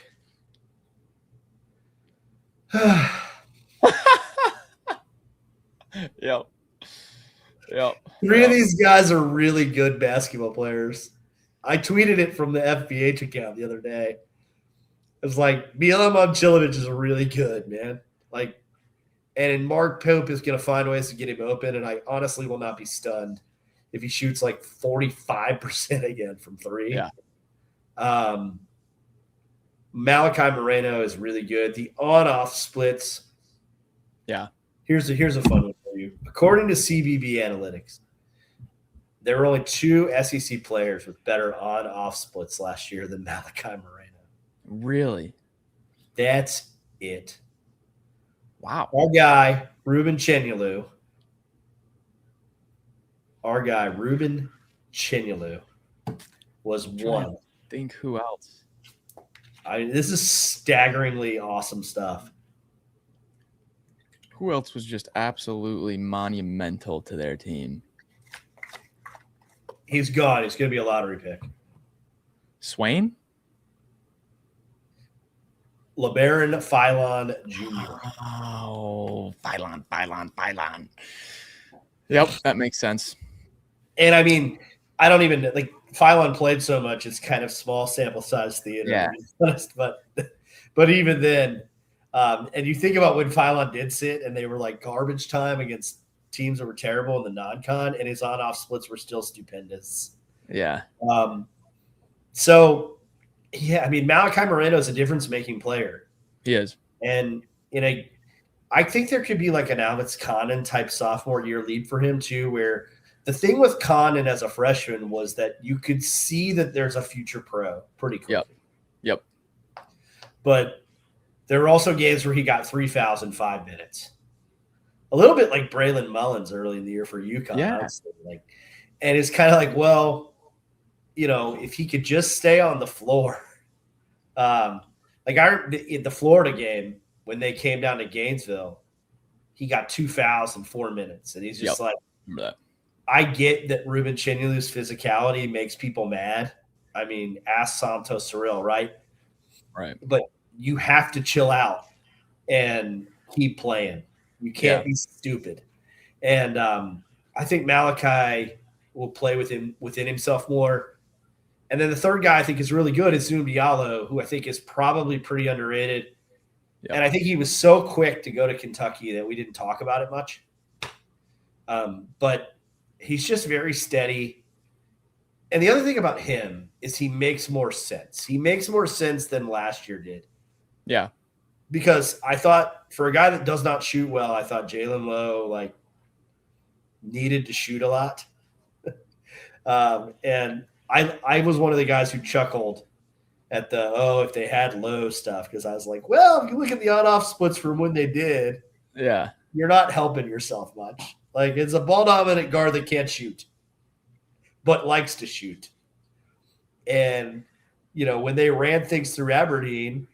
Three of these guys are really good basketball players. I tweeted it from the FBH account the other day. It was like, Milan Momcilovic is really good, man. Like, and Mark Pope is going to find ways to get him open, and I honestly will not be stunned if he shoots like 45% again from three. Yeah. Malachi Moreno is really good. The on-off splits. Yeah. Here's a fun one for you. According to CBB Analytics, there were only 2 SEC players with better on-off splits last year than Malachi Moreno. Really? That's it. Wow. Our guy, Ruben Chenyolu. Was one. Think who else? This is staggeringly awesome stuff. Who else was just absolutely monumental to their team? He's gone. He's going to be a lottery pick. Swain? LeBaron Philon Jr. Oh, Philon. Yep, that makes sense. And I mean, I don't even like Philon played so much; it's kind of small sample size theater. Yeah. To be honest, but even then, and you think about when Philon did sit, and they were like garbage time against teams that were terrible in the non-con, and his on-off splits were still stupendous. Yeah. So, yeah, I mean, Malachi Moreno is a difference-making player. He is. And I think there could be like an Alex Connon type sophomore year lead for him too, where the thing with Connon as a freshman was that you could see that there's a future pro pretty quickly. Yep. But there were also games where he got 3 fouls in 5 minutes. A little bit like Braylon Mullins early in the year for UConn. Yeah. Honestly. And it's kind of like, well, if he could just stay on the floor. The Florida game, when they came down to Gainesville, he got 2 fouls in 4 minutes. And he's just like, I get that Ruben Chenyolu's physicality makes people mad. I mean, ask Santos Surreal, right? Right. But you have to chill out and keep playing. You can't be stupid. And I think Malachi will play within himself more. And then the third guy I think is really good is Zoom Diallo, who I think is probably pretty underrated. Yep. And I think he was so quick to go to Kentucky that we didn't talk about it much. But he's just very steady. And the other thing about him is he makes more sense. He makes more sense than last year did. Yeah. Because I thought for a guy that does not shoot well, I thought Jalen Lowe needed to shoot a lot. And I was one of the guys who chuckled at if they had Lowe stuff, because I was like, well, if you look at the on-off splits from when they did, you're not helping yourself much. Like, it's a ball-dominant guard that can't shoot, but likes to shoot. And, when they ran things through Aberdeen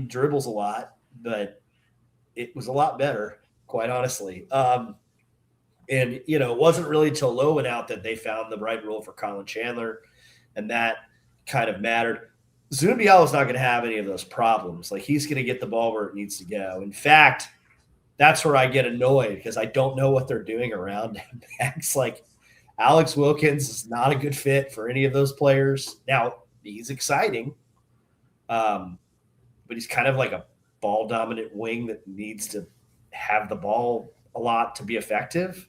dribbles a lot, but it was a lot better, quite honestly. And, it wasn't really till Lowe went out that they found the right role for Colin Chandler, and that kind of mattered. Zoom Diallo is not going to have any of those problems. Like, he's going to get the ball where it needs to go. In fact, that's where I get annoyed, because I don't know what they're doing around him. Like, Alex Wilkins is not a good fit for any of those players. Now, he's exciting, but he's kind of like a ball-dominant wing that needs to have the ball a lot to be effective.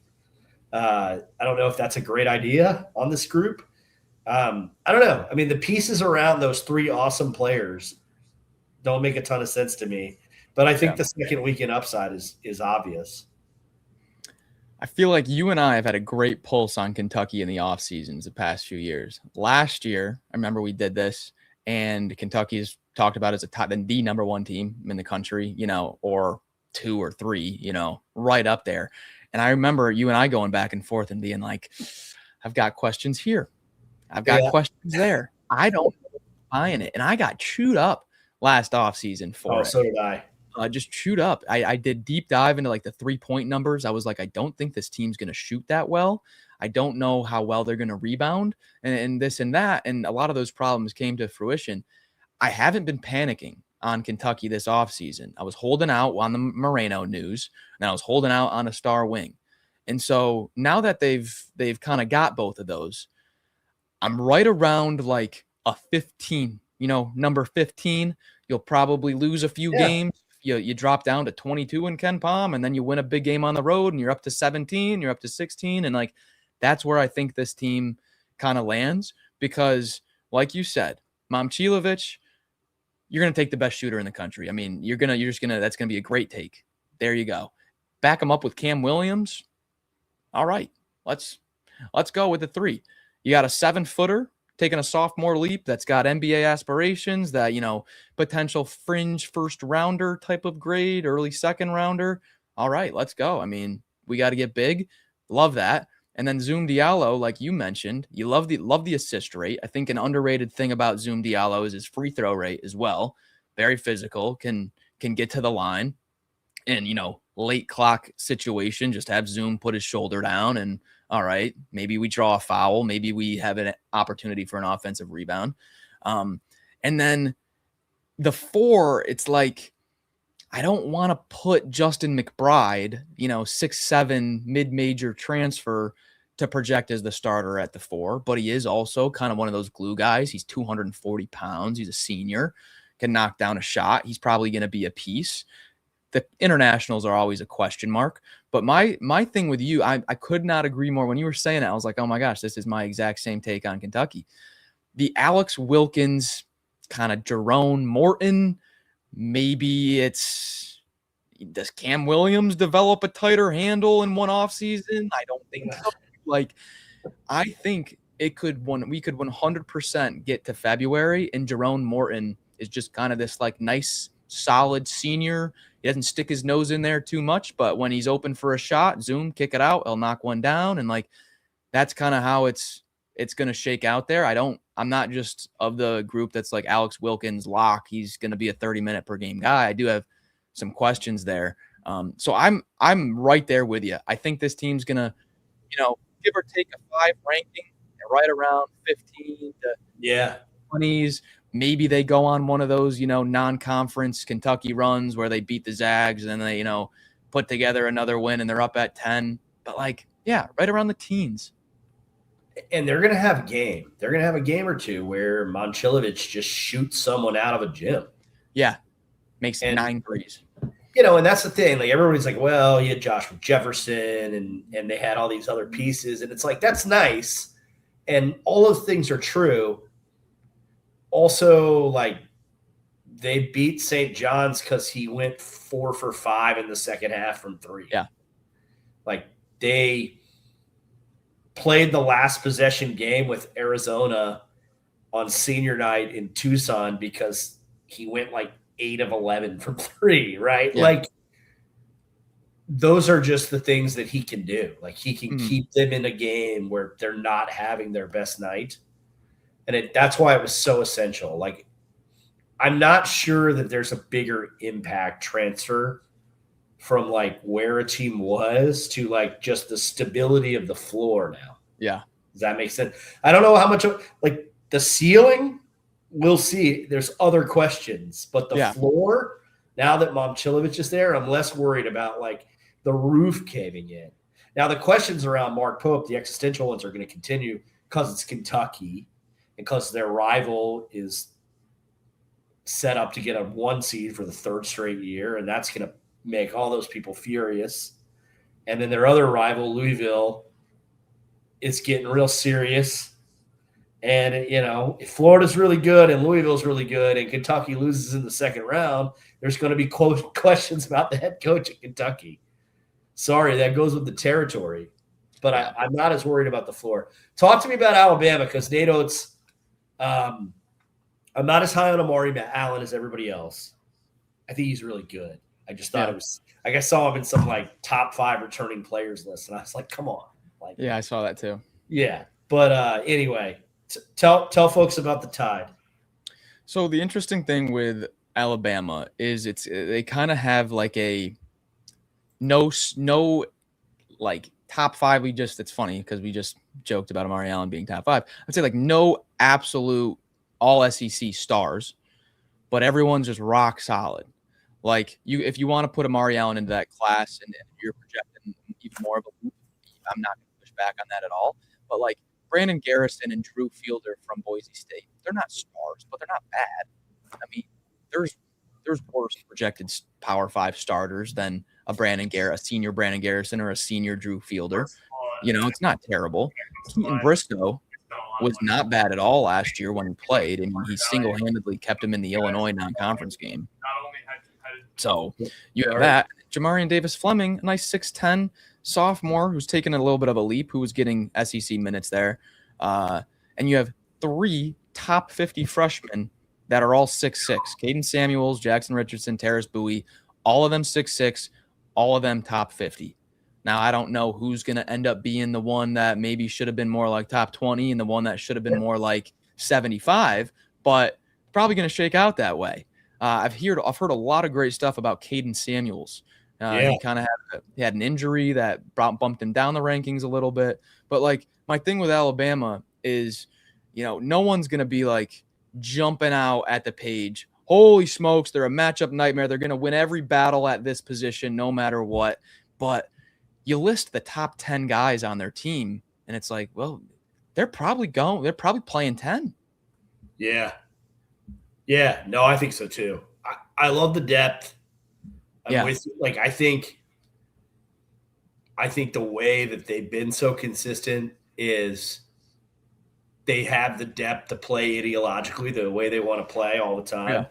I don't know if that's a great idea on this group. I don't know. I mean, the pieces around those 3 awesome players don't make a ton of sense to me. But I think the second weekend upside is obvious. I feel like you and I have had a great pulse on Kentucky in the off seasons the past few years. Last year, I remember we did this, and Kentucky's talked about as the number 1 team in the country, or 2 or 3, right up there. And I remember you and I going back and forth and being like, I've got questions here. I've got questions there. I don't buy in it. And I got chewed up last offseason for it. So did I. Just chewed up. I did deep dive into the 3-point numbers. I was like, I don't think this team's going to shoot that well. I don't know how well they're going to rebound and this and that. And a lot of those problems came to fruition. I haven't been panicking on Kentucky this offseason. I was holding out on the Moreno news, and I was holding out on a star wing. And so now that they've kind of got both of those, I'm right around like a 15, number 15. You'll probably lose a few games. You drop down to 22 in Ken Palm, and then you win a big game on the road, and you're up to 17, you're up to 16. And like, that's where I think this team kind of lands because, like you said, Momcilovic, you're going to take the best shooter in the country. I mean, that's going to be a great take. There you go. Back him up with Cam Williams. All right, let's go with the 3. You got a 7-footer taking a sophomore leap that's got NBA aspirations, that, potential fringe first rounder type of grade, early second rounder. All right, let's go. I mean, we got to get big. Love that. And then Zoom Diallo, like you mentioned, you love the assist rate. I think an underrated thing about Zoom Diallo is his free throw rate as well. Very physical, can get to the line. And, late clock situation, just have Zoom put his shoulder down and, all right, maybe we draw a foul. Maybe we have an opportunity for an offensive rebound. And then the 4, it's like, I don't want to put Justin McBride, 6'7" mid-major transfer to project as the starter at the 4, but he is also kind of one of those glue guys. He's 240 pounds. He's a senior, can knock down a shot. He's probably going to be a piece. The internationals are always a question mark. But my thing with you, I could not agree more. When you were saying that, I was like, oh my gosh, this is my exact same take on Kentucky. The Alex Wilkins, kind of Jerome Morton, maybe does Cam Williams develop a tighter handle in one offseason? I don't think so. Like, I think we could 100% get to February, and Jerome Morton is just kind of this like nice, solid senior. He doesn't stick his nose in there too much, but when he's open for a shot, Zoom, kick it out, he'll knock one down. And like, that's kind of how it's going to shake out there. I'm not just of the group that's like Alex Wilkins lock. He's going to be a 30-minute per game guy. I do have some questions there. So I'm right there with you. I think this team's going to, give or take a 5 ranking, right around 15 to 20s. Maybe they go on one of those, non-conference Kentucky runs where they beat the Zags and then they, put together another win and they're up at 10. But like, yeah, right around the teens. And they're going to have a game. They're going to have a game or two where Momcilovic just shoots someone out of a gym. Yeah, makes 9 threes. And that's the thing. Like, everybody's like, well, you had Joshua Jefferson and they had all these other pieces. And it's like, that's nice. And all those things are true. Also, like, they beat St. John's because he went 4 for 5 in the second half from 3. Yeah. Like, they played the last possession game with Arizona on senior night in Tucson because he went like 8 of 11 from 3, right? Yeah. Like, those are just the things that he can do. Like, he can keep them in a game where they're not having their best night. And that's why it was so essential. Like, I'm not sure that there's a bigger impact transfer from like where a team was to like just the stability of the floor now. Yeah. Does that make sense? I don't know how much like the ceiling, we'll see. There's other questions, but the floor, now that Momcilovic is there, I'm less worried about like the roof caving in. Now the questions around Mark Pope, the existential ones, are going to continue because it's Kentucky. Because their rival is set up to get a 1 seed for the 3rd straight year, and that's going to make all those people furious. And then their other rival, Louisville, is getting real serious. And, if Florida's really good and Louisville's really good and Kentucky loses in the second round, there's going to be questions about the head coach at Kentucky. Sorry, that goes with the territory. But I'm not as worried about the floor. Talk to me about Alabama, because Nate Oates – I'm not as high on Amari Allen as everybody else. I think he's really good. I just thought it was – I saw him in some, like, top 5 returning players list, and I was like, come on. Like, yeah, I saw that too. Yeah. But anyway, tell folks about the Tide. So the interesting thing with Alabama is they kind of have like a no like top 5. It's funny because we just joked about Amari Allen being top 5. I'd say like no absolute all SEC stars, but everyone's just rock solid. Like, if you want to put Amari Allen into that class and you're projecting even more of a I'm not going to push back on that at all. But like Brandon Garrison and Drew Fielder from Boise State, they're not stars, but they're not bad. I mean, there's worse projected Power 5 starters than a senior Brandon Garrison or a senior Drew Fielder. It's not terrible. Keaton Bristow was not bad at all last year when he played. I mean, he single-handedly kept him in the Illinois non-conference game. So you have that. Jamarian Davis-Fleming, a nice 6'10 sophomore who's taken a little bit of a leap, who was getting SEC minutes there. And you have 3 top 50 freshmen that are all 6'6". Caden Samuels, Jackson Richardson, Terrace Bowie, all of them 6'6", all of them top 50. Now, I don't know who's going to end up being the one that maybe should have been more like top 20 and the one that should have been more like 75, but probably going to shake out that way. I've heard a lot of great stuff about Caden Samuels. He kind of had an injury that bumped him down the rankings a little bit. But like my thing with Alabama is, no one's going to be like jumping out at the page. Holy smokes, they're a matchup nightmare. They're going to win every battle at this position no matter what. But you list the top 10 guys on their team, and it's like, well, they're probably playing 10. Yeah. Yeah. No, I think so too. I love the depth. With you. Like, I think the way that they've been so consistent is they have the depth to play ideologically the way they want to play all the time. Yeah.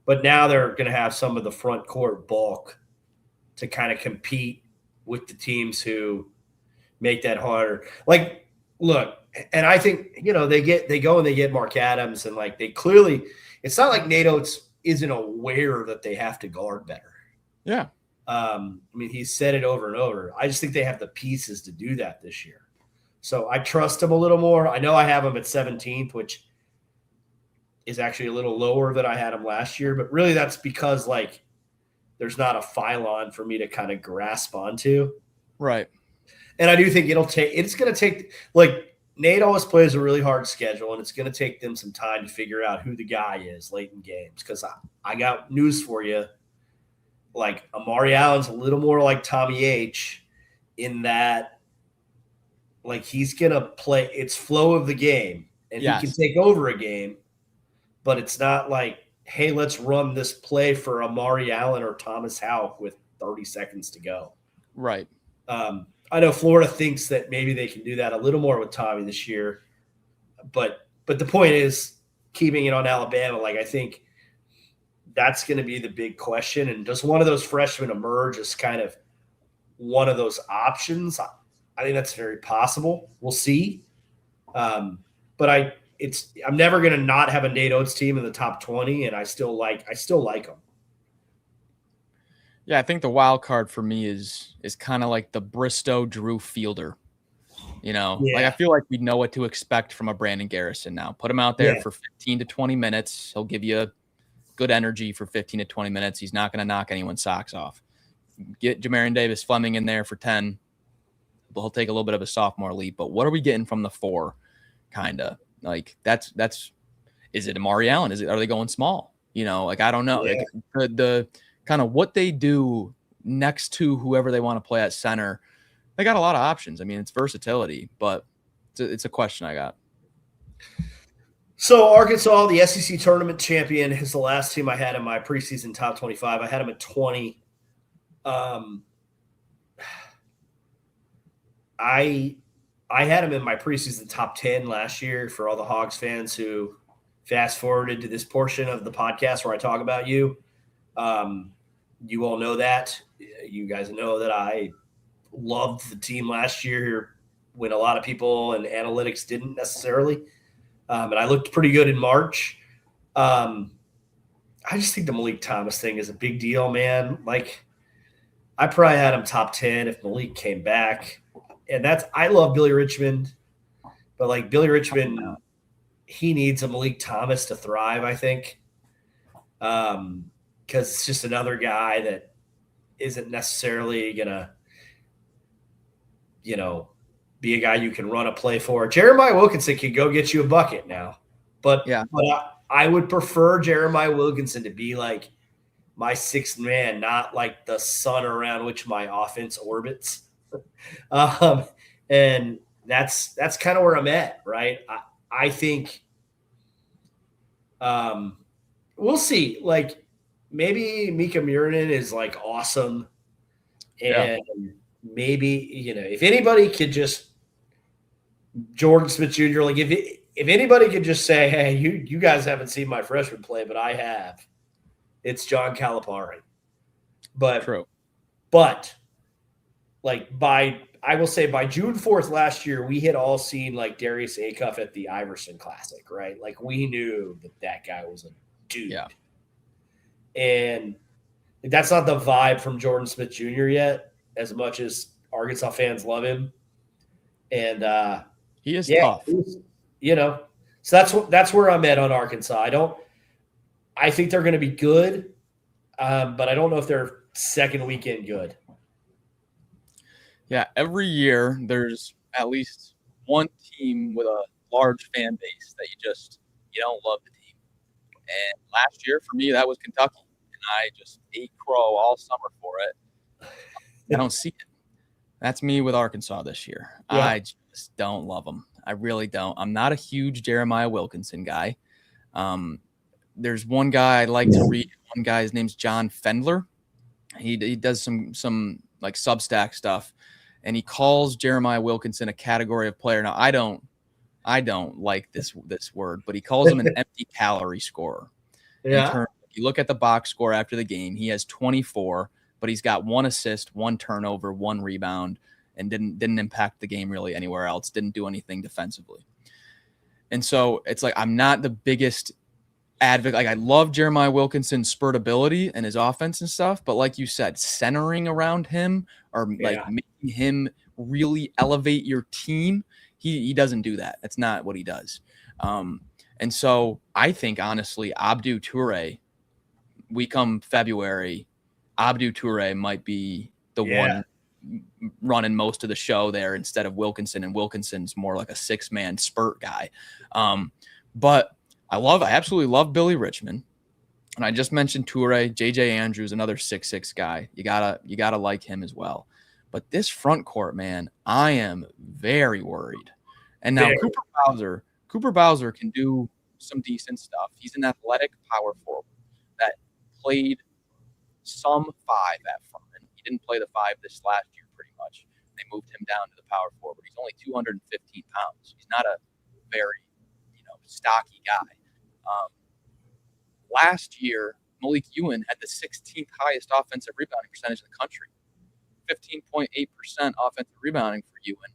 But now they're going to have some of the front court bulk to kind of compete with the teams who make that harder. Like, look, and I think, they go and they get Mark Adams, and like they clearly, it's not like Nate Oates isn't aware that they have to guard better. Yeah. I mean, he's said it over and over. I just think they have the pieces to do that this year. So I trust him a little more. I know I have him at 17th, which is actually a little lower than I had him last year, but really that's because like there's not a phylon for me to kind of grasp onto. Right. And I do think it's going to take, like, Nate always plays a really hard schedule, and it's going to take them some time to figure out who the guy is late in games. Because I got news for you. Like, Amari Allen's a little more like Tommy H in that, like, he's going to play – it's flow of the game, and he can take over a game, but it's not like, hey, let's run this play for Amari Allen or Thomas Houck with 30 seconds to go. Right. I know Florida thinks that maybe they can do that a little more with Tommy this year, but the point is keeping it on Alabama. Like, I think that's going to be the big question. And does one of those freshmen emerge as kind of one of those options? I think that's very possible. We'll see. But I'm never going to not have a Nate Oates team in the top 20, and I still like them. Yeah, I think the wild card for me is kind of like the Bristow Drew Fielder. Like I feel like we know what to expect from a Brandon Garrison now. Put him out there for 15 to 20 minutes. He'll give you good energy for 15 to 20 minutes. He's not going to knock anyone's socks off. Get Jamarian Davis-Fleming in there for 10. He'll take a little bit of a sophomore leap. But what are we getting from the 4? Kind of like that's. Is it Amari Allen? Are they going small? Like I don't know. Yeah. Like the kind of what they do next to whoever they want to play at center, they got a lot of options. I mean, it's versatility, but it's a question I got. So Arkansas, the SEC tournament champion, is the last team I had in my preseason top 25. I had them at 20. I had them in my preseason top 10 last year for all the Hogs fans who fast forwarded to this portion of the podcast where I talk about you. You all know that. You guys know that I loved the team last year when a lot of people and analytics didn't necessarily. And I looked pretty good in March. I just think the Malik Thomas thing is a big deal, man. Like, I probably had him top 10 if Malik came back. And I love Billy Richmond. But, like, Billy Richmond, he needs a Malik Thomas to thrive, I think. Because it's just another guy that isn't necessarily going to, be a guy you can run a play for. Jeremiah Wilkinson can go get you a bucket now. But I would prefer Jeremiah Wilkinson to be like my sixth man, not like the sun around which my offense orbits, And that's kind of where I'm at, right? I think we'll see. Like maybe Mika Murinen is like awesome, Yeah. and maybe if anybody could just Jordan Smith Jr. Like if anybody could just say, hey, you guys haven't seen my freshman play, but I have. It's John Calipari. True. But like I will say by June 4th last year, we had all seen like Darius Acuff at the Iverson Classic, right? Like we knew that guy was a dude. Yeah. And that's not the vibe from Jordan Smith Jr. yet, as much as Arkansas fans love him. And he is tough. So that's where I'm at on Arkansas. I think they're going to be good, but I don't know if they're second weekend good. Yeah, every year there's at least one team with a large fan base that you don't love the team. And last year for me that was Kentucky, and I just ate crow all summer for it. I don't see it. That's me with Arkansas this year. Yeah. I just don't love them. I really don't. I'm not a huge Jeremiah Wilkinson guy. There's one guy I like to read. One guy, his name's John Fendler. He does some like Substack stuff, and he calls Jeremiah Wilkinson a category of player. Now I don't like this word, but he calls him an empty calorie scorer. Yeah. You look at the box score after the game, he has 24, but he's got 1 assist, 1 turnover, 1 rebound, and didn't impact the game really anywhere else. Didn't do anything defensively. And so it's like I'm not the biggest advocate. Like I love Jeremiah Wilkinson's spurt ability and his offense and stuff, but like you said, centering around him or like making him really elevate your team, he doesn't do that. That's not what he does. And so I think honestly, Abdou Toure, we come February, Abdou Toure might be the one running most of the show there instead of Wilkinson, and Wilkinson's more like a 6-man spurt guy. But I absolutely love Billy Richmond. And I just mentioned Toure, JJ Andrews, another 6'6" guy. You gotta like him as well. But this front court, man, I am very worried. And now Cooper Bowser can do some decent stuff. He's an athletic power forward that played some 5 at Furman. He didn't play the 5 this last year pretty much. They moved him down to the power forward. He's only 215 pounds. He's not a very, stocky guy. Last year, Malik Ewan had the 16th highest offensive rebounding percentage in the country. 15.8% offensive rebounding for Ewan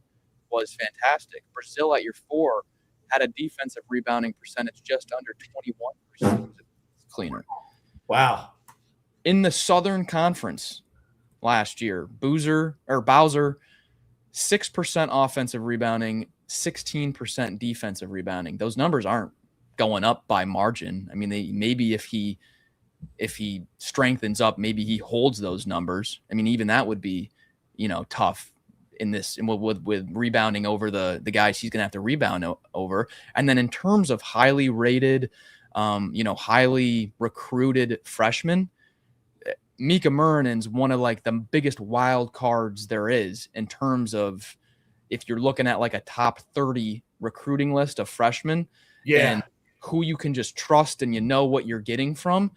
was fantastic. Brazil at your 4 had a defensive rebounding percentage just under 21%. Cleaner. Wow. In the Southern Conference last year, Bowser, 6% offensive rebounding, 16% defensive rebounding. Those numbers aren't going up by margin. I mean, maybe if he strengthens up, maybe he holds those numbers. I mean, even that would be, tough in this with rebounding over the guys he's going to have to rebound over. And then in terms of highly rated, highly recruited freshmen, Mika Murinen's one of like the biggest wild cards there is in terms of if you're looking at like a top 30 recruiting list of freshmen and who you can just trust and what you're getting from.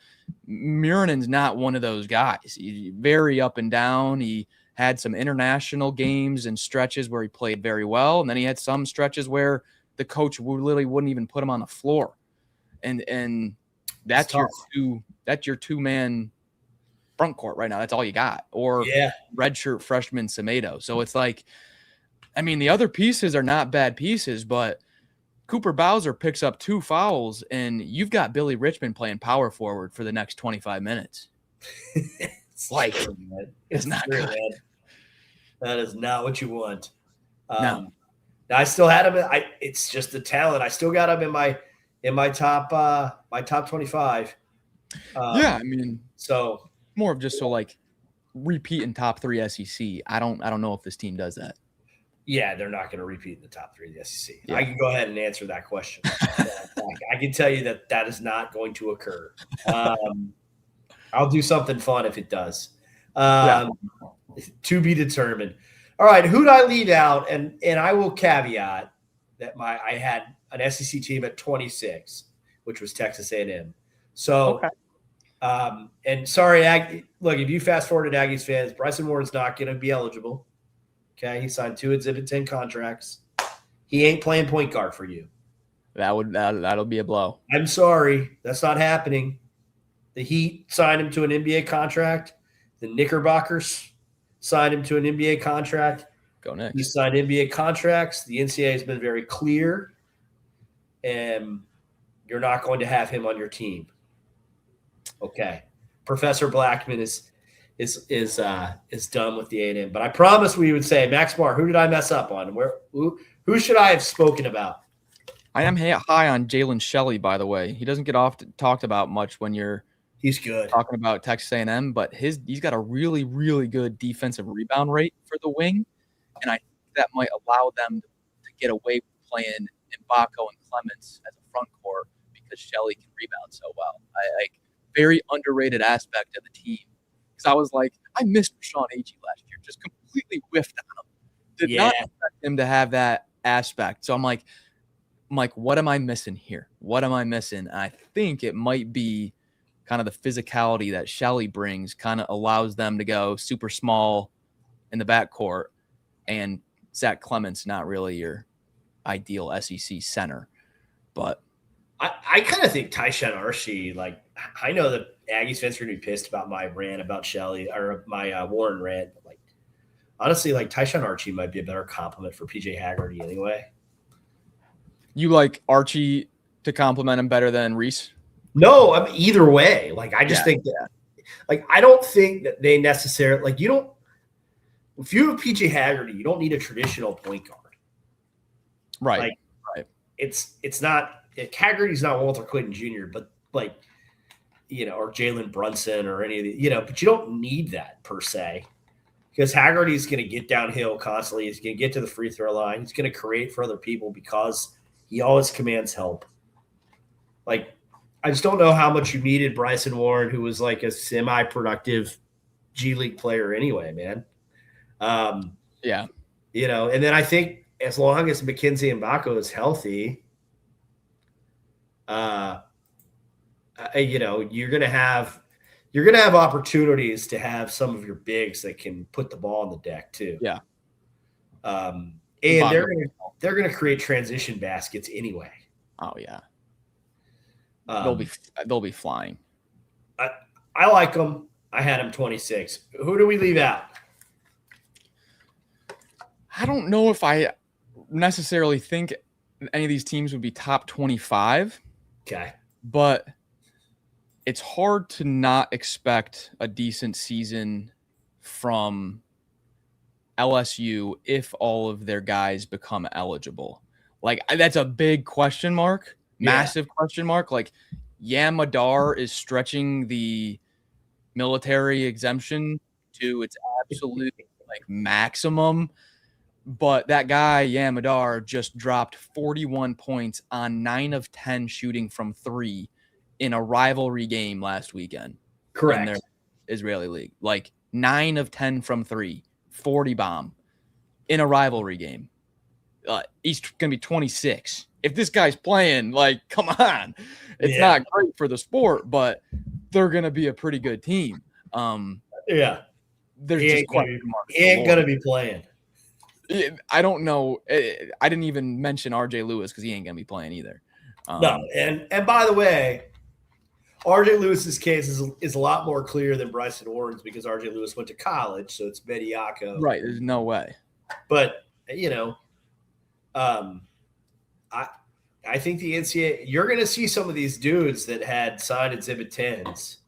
Murinen's not one of those guys. He's very up and down. He had some international games and stretches where he played very well. And then he had some stretches where the coach literally wouldn't even put him on the floor. And that's your 2-man front court right now. That's all you got. Or redshirt freshman Semedo. So it's like, I mean, the other pieces are not bad pieces, but Cooper Bowser picks up 2 fouls, and you've got Billy Richmond playing power forward for the next 25 minutes. It's not good. Man. That is not what you want. No. I still had him. It's just the talent. I still got him in my top 25. I mean, so more of just repeat in top 3 SEC. I don't know if this team does that. Yeah, they're not going to repeat in the top 3 of the SEC. Yeah. I can go ahead and answer that question. I can tell you that is not going to occur. I'll do something fun if it does. To be determined. All right, who'd I leave out? And I will caveat that I had an SEC team at 26, which was Texas A&M. So, Okay. And sorry, look, if you fast forward to Aggies fans, Bryson Warren's not going to be eligible. Okay, he signed 2 Exhibit 10 contracts. He ain't playing point guard for you. That'll be a blow. I'm sorry, that's not happening. The Heat signed him to an NBA contract. The Knickerbockers signed him to an NBA contract. Go Knicks. He signed NBA contracts. The NCAA has been very clear, and you're not going to have him on your team. Okay, Professor Blackman is done with the A&M. But I promised we would say, Max Barr, who did I mess up on? Who should I have spoken about? I am high on Jalen Shelley, by the way. He doesn't get talked about much when you're He's good. talking about Texas A&M, but he's got a really, really good defensive rebound rate for the wing, and I think that might allow them to get away with playing Mbako and Clements as a front court because Shelley can rebound so well. Very underrated aspect of the team. Because I was like, I missed Sean Agee last year, just completely whiffed on him. Did not expect him to have that aspect. So I'm like, what am I missing here? What am I missing? And I think it might be kind of the physicality that Shelley brings kind of allows them to go super small in the backcourt, and Zach Clements not really your ideal SEC center. But I kind of think Tyshawn Archie, I know that Aggies fans are going to be pissed about my rant about Shelley or my Warren rant. But honestly, Tyshawn Archie might be a better compliment for PJ Haggerty anyway. You like Archie to compliment him better than Reese? No, I mean, either way. I just think that, I don't think that they necessarily, you don't, if you have PJ Haggerty, you don't need a traditional point guard. Right. Right. It's not, Haggerty's not Walter Clayton Jr., but or Jalen Brunson or any of the, but you don't need that per se, because Haggerty's going to get downhill constantly. He's going to get to the free throw line. He's going to create for other people because he always commands help. I just don't know how much you needed Bryson Warren, who was a semi-productive G League player anyway, man. Yeah. And then I think as long as Mackenzie Mbako is healthy, you're gonna have opportunities to have some of your bigs that can put the ball on the deck too. Yeah. And they're gonna create transition baskets anyway. Oh yeah. They'll be flying. I like them. I had him 26. Who do we leave out? I don't know if I necessarily think any of these teams would be top 25. Okay. But it's hard to not expect a decent season from LSU if all of their guys become eligible. That's a big question mark, massive question mark. Yam Madar is stretching the military exemption to its absolute maximum. But that guy, Yam Madar, just dropped 41 points on 9 of 10 shooting from 3 in a rivalry game last weekend. Correct. In their Israeli league. 9 of 10 from 3, 40 bomb in a rivalry game. He's going to be 26. If this guy's playing, come on. It's not great for the sport, but they're going to be a pretty good team. Yeah. There's just question marks. He ain't going to be playing. I don't know. I didn't even mention RJ Lewis because he ain't going to be playing either. No. And by the way, RJ Lewis's case is a lot more clear than Bryson Warren's because RJ Lewis went to college, so it's Bediako. Right. There's no way. But, I think the NCAA, you're going to see some of these dudes that had signed Exhibit 10s,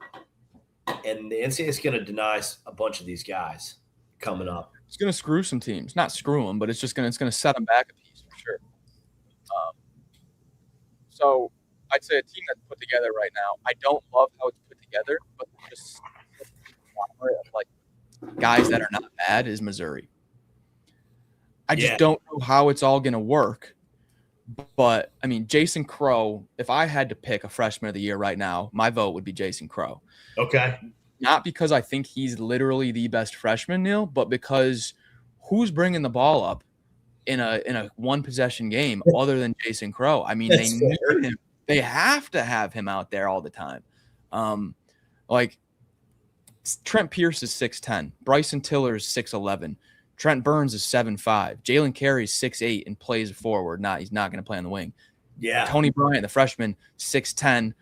and the NCAA is going to deny a bunch of these guys coming up. It's going to screw some teams. Not screw them, but it's going to set them back a piece for sure. So I'd say a team that's put together right now. I don't love how it's put together, but just guys that are not bad is Missouri. I just don't know how it's all going to work. But, I mean, Jason Crow, if I had to pick a freshman of the year right now, my vote would be Jason Crow. Okay. Not because I think he's literally the best freshman, Neil, but because who's bringing the ball up in a one possession game other than Jason Crow? I mean, they need him. They have to have him out there all the time. Like Trent Pierce is 6'10", Bryson Tiller is 6'11", Trent Burns is 7'5", Jalen Carey is 6'8" and plays forward. He's not going to play on the wing. Yeah. Tony Bryant, the freshman, 6'10",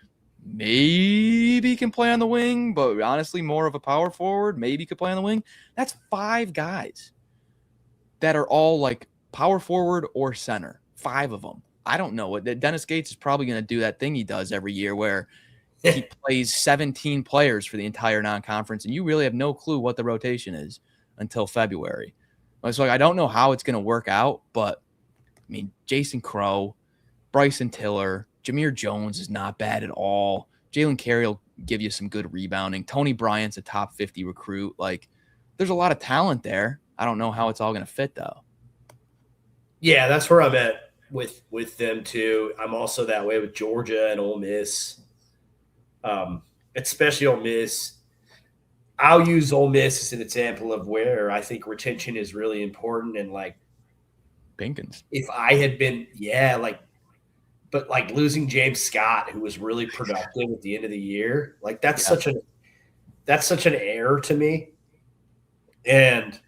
maybe can play on the wing, but honestly, more of a power forward. Maybe could play on the wing. That's 5 guys that are all like power forward or center. 5 of them. I don't know. Dennis Gates is probably going to do that thing he does every year where he plays 17 players for the entire non-conference, and you really have no clue what the rotation is until February. So I don't know how it's going to work out, but I mean, Jason Crow, Bryson Tiller, Jameer Jones is not bad at all. Jalen Carey will give you some good rebounding. Tony Bryant's a top 50 recruit. Like, there's a lot of talent there. I don't know how it's all going to fit, though. Yeah, that's where I'm at with them, too. I'm also that way with Georgia and Ole Miss. Especially Ole Miss. I'll use Ole Miss as an example of where I think retention is really important. And like Pinkins, if I had been, but like losing James Scott, who was really productive at the end of the year, like that's such an error to me. And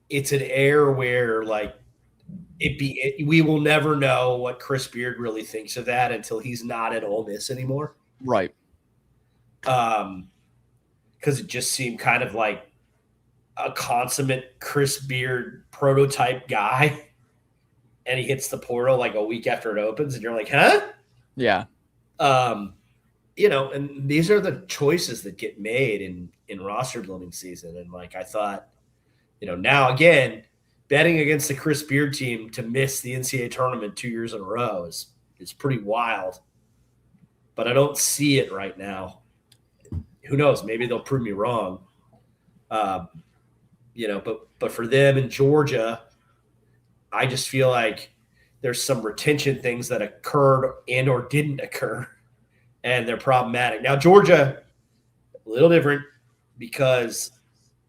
it's an error where like we will never know what Chris Beard really thinks of that until he's not at Ole Miss anymore. Right. Because it just seemed kind of like a consummate Chris Beard prototype guy, and he hits the portal like a week after it opens, and you're like, huh? Yeah. And these are the choices that get made in roster building season. And like I thought, now again, betting against the Chris Beard team to miss the NCAA tournament 2 years in a row is pretty wild. But I don't see it right now. Who knows? Maybe they'll prove me wrong. But for them in Georgia, I just feel like there's some retention things that occurred and or didn't occur, and they're problematic. Now, Georgia, a little different because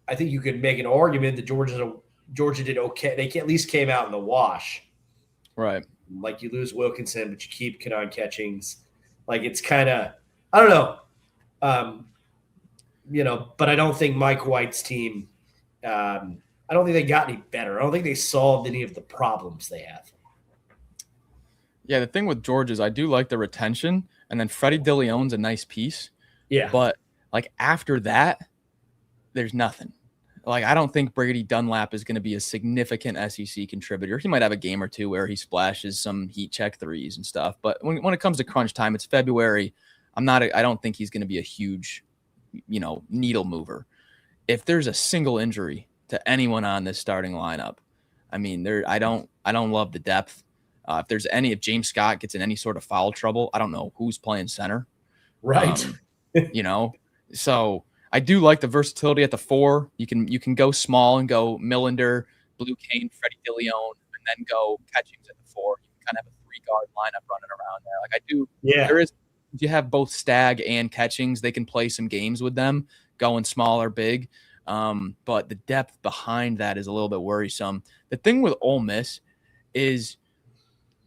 I think you could make an argument that Georgia did okay. They at least came out in the wash. Right. Like you lose Wilkinson, but you keep Kenon Catchings. Like it's kind of, I don't know. But I don't think Mike White's team, I don't think they got any better. I don't think they solved any of the problems they have. Yeah, the thing with George is I do like the retention, and then Freddie DeLeon's a nice piece. Yeah. But, like, after that, there's nothing. Like, I don't think Brady Dunlap is going to be a significant SEC contributor. He might have a game or two where he splashes some heat check threes and stuff. But when it comes to crunch time, it's February. I don't think he's going to be a huge, needle mover. If there's a single injury to anyone on this starting lineup, I mean, I don't love the depth. If James Scott gets in any sort of foul trouble, I don't know who's playing center. Right. So I do like the versatility at the 4. You can go small and go Millender, Blue Kane, Freddie DeLeon, and then go Catchings at the 4. You can kind of have a 3-guard lineup running around there. Like I do. Yeah. You have both Stagg and Catchings. They can play some games with them, going small or big. But the depth behind that is a little bit worrisome. The thing with Ole Miss is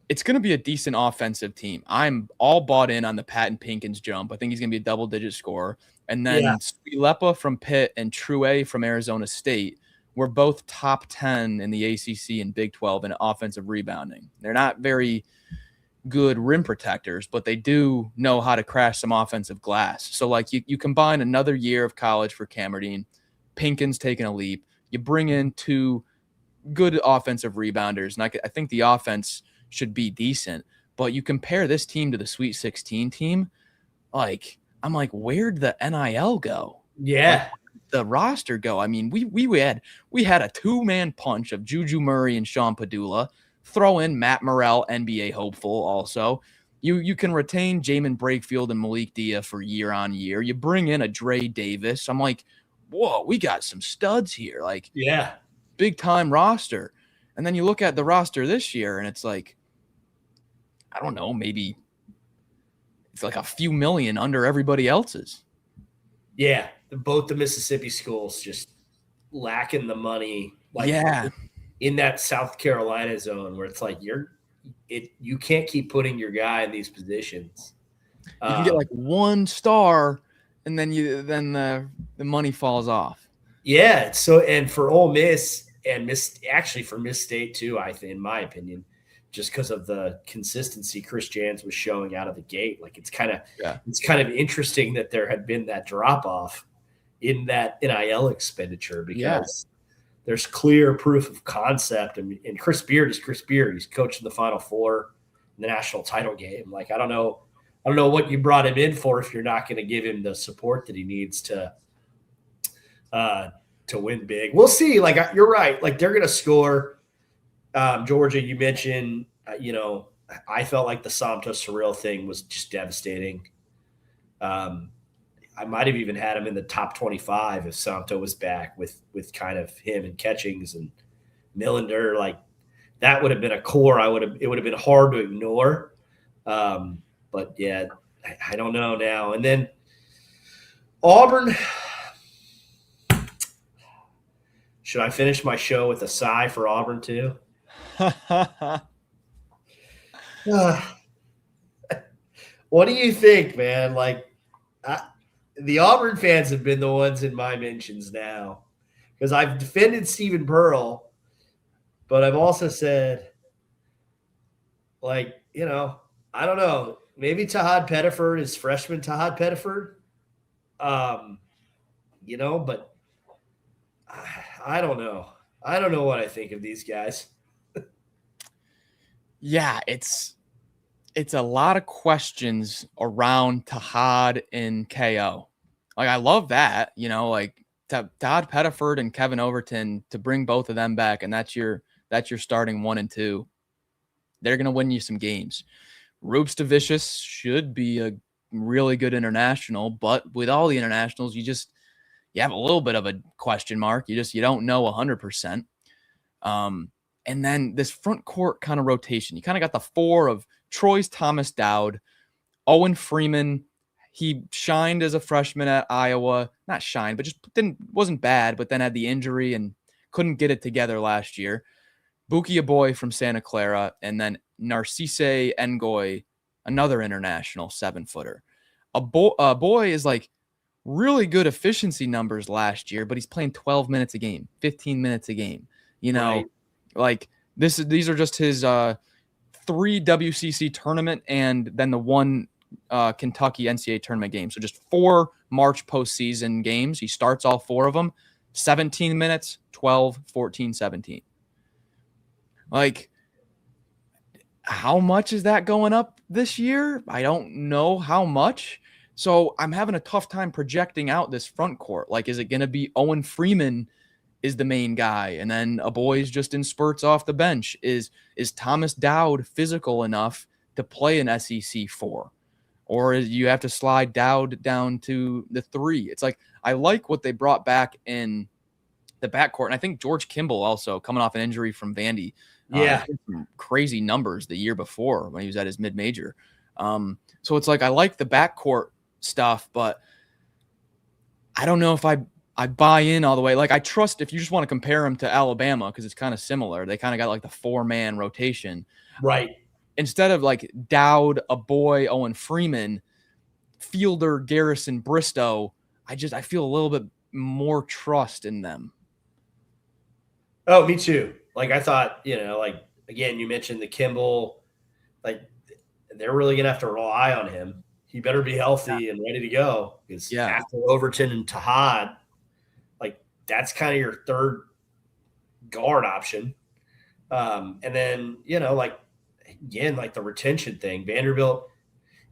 it's going to be a decent offensive team. I'm all bought in on the Patton Pinkins jump. I think he's going to be a double-digit scorer. And then Lepa from Pitt and True from Arizona State were both top 10 in the ACC and Big 12 in offensive rebounding. They're not very good rim protectors, but they do know how to crash some offensive glass. So, like, you combine another year of college for Camerdine, Pinkins taking a leap, you bring in 2 good offensive rebounders, and I think the offense should be decent. But you compare this team to the Sweet 16 team, I'm like, where'd the NIL go? Yeah. The roster go? I mean, we had a 2-man punch of Juju Murray and Sean Padula. Throw in Matt Morrell, NBA hopeful also. You can retain Jamin Brakefield and Malik Dia for year on year. You bring in a Dre Davis. I'm like, whoa, we got some studs here. Like, yeah, big time roster. And then you look at the roster this year and it's like, I don't know, maybe it's like a few million under everybody else's. Yeah, both the Mississippi schools just lacking the money, like Yeah. in that South Carolina zone where it's like you can't keep putting your guy in these positions. You can get like one star, and then the money falls off. Yeah. So, and for Ole Miss and actually for Miss State too, I think, in my opinion, just because of the consistency Chris Jans was showing out of the gate, like it's kind of interesting that there had been that drop off in that NIL expenditure because there's clear proof of concept. And Chris Beard is Chris Beard. He's coaching the Final Four in the national title game. Like, I don't know what you brought him in for if you're not going to give him the support that he needs to win big. We'll see. Like, you're right. Like, they're going to score. Georgia, you mentioned, I felt like the Samto Surreal thing was just devastating. I might have even had him in the top 25 if Samto was back with kind of him and Catchings and Millender. Like, that would have been a core. It would have been hard to ignore. But yeah, I don't know now. And then Auburn. Should I finish my show with a sigh for Auburn too? What do you think, man? Like, the Auburn fans have been the ones in my mentions now because I've defended Stephen Pearl, but I've also said, like, I don't know. Maybe Tahad Pettiford is freshman Tahad Pettiford. But I don't know. I don't know what I think of these guys. Yeah, it's a lot of questions around Tahad and KO. Like, I love that, like Todd Pettiford and Kevin Overton, to bring both of them back, and that's your starting 1 and 2. They're going to win you some games. Roops DeVicious should be a really good international, but with all the internationals, you have a little bit of a question mark. You don't know 100%. And then this front court kind of rotation, you kind of got the 4 of Troy's Thomas Dowd, Owen Freeman. He shined as a freshman at Iowa. Not shined, but just wasn't bad, but then had the injury and couldn't get it together last year. Buki Aboy from Santa Clara, and then Narcisse Ngoy, another international 7-footer. Boy is like really good efficiency numbers last year, but he's playing 12 minutes a game, 15 minutes a game. Right. Like these are just his 3 WCC tournament and then the 1 Kentucky NCAA tournament game. So just 4 March postseason games. He starts all 4 of them, 17 minutes, 12, 14, 17. Like, how much is that going up this year? I don't know how much. So I'm having a tough time projecting out this front court. Like, is it going to be Owen Freeman is the main guy, and then a boy's just in spurts off the bench? Is Thomas Dowd physical enough to play an SEC 4? Or you have to slide Dowd down to the 3? It's like, I like what they brought back in the backcourt. And I think George Kimball also, coming off an injury from Vandy, some crazy numbers the year before when he was at his mid-major. So it's like, I like the backcourt stuff, but I don't know if I buy in all the way. Like, I trust, if you just want to compare them to Alabama, because it's kind of similar, they kind of got like the 4-man rotation. Right. Instead of like Dowd, Aboy, Owen Freeman, Fielder, Garrison, Bristow, I feel a little bit more trust in them. Oh, me too. Like, I thought, like, again, you mentioned the Kimball, like, they're really going to have to rely on him. He better be healthy and ready to go. Because after Overton and Tahad, like, that's kind of your third guard option. And then, like, again, like the retention thing, Vanderbilt,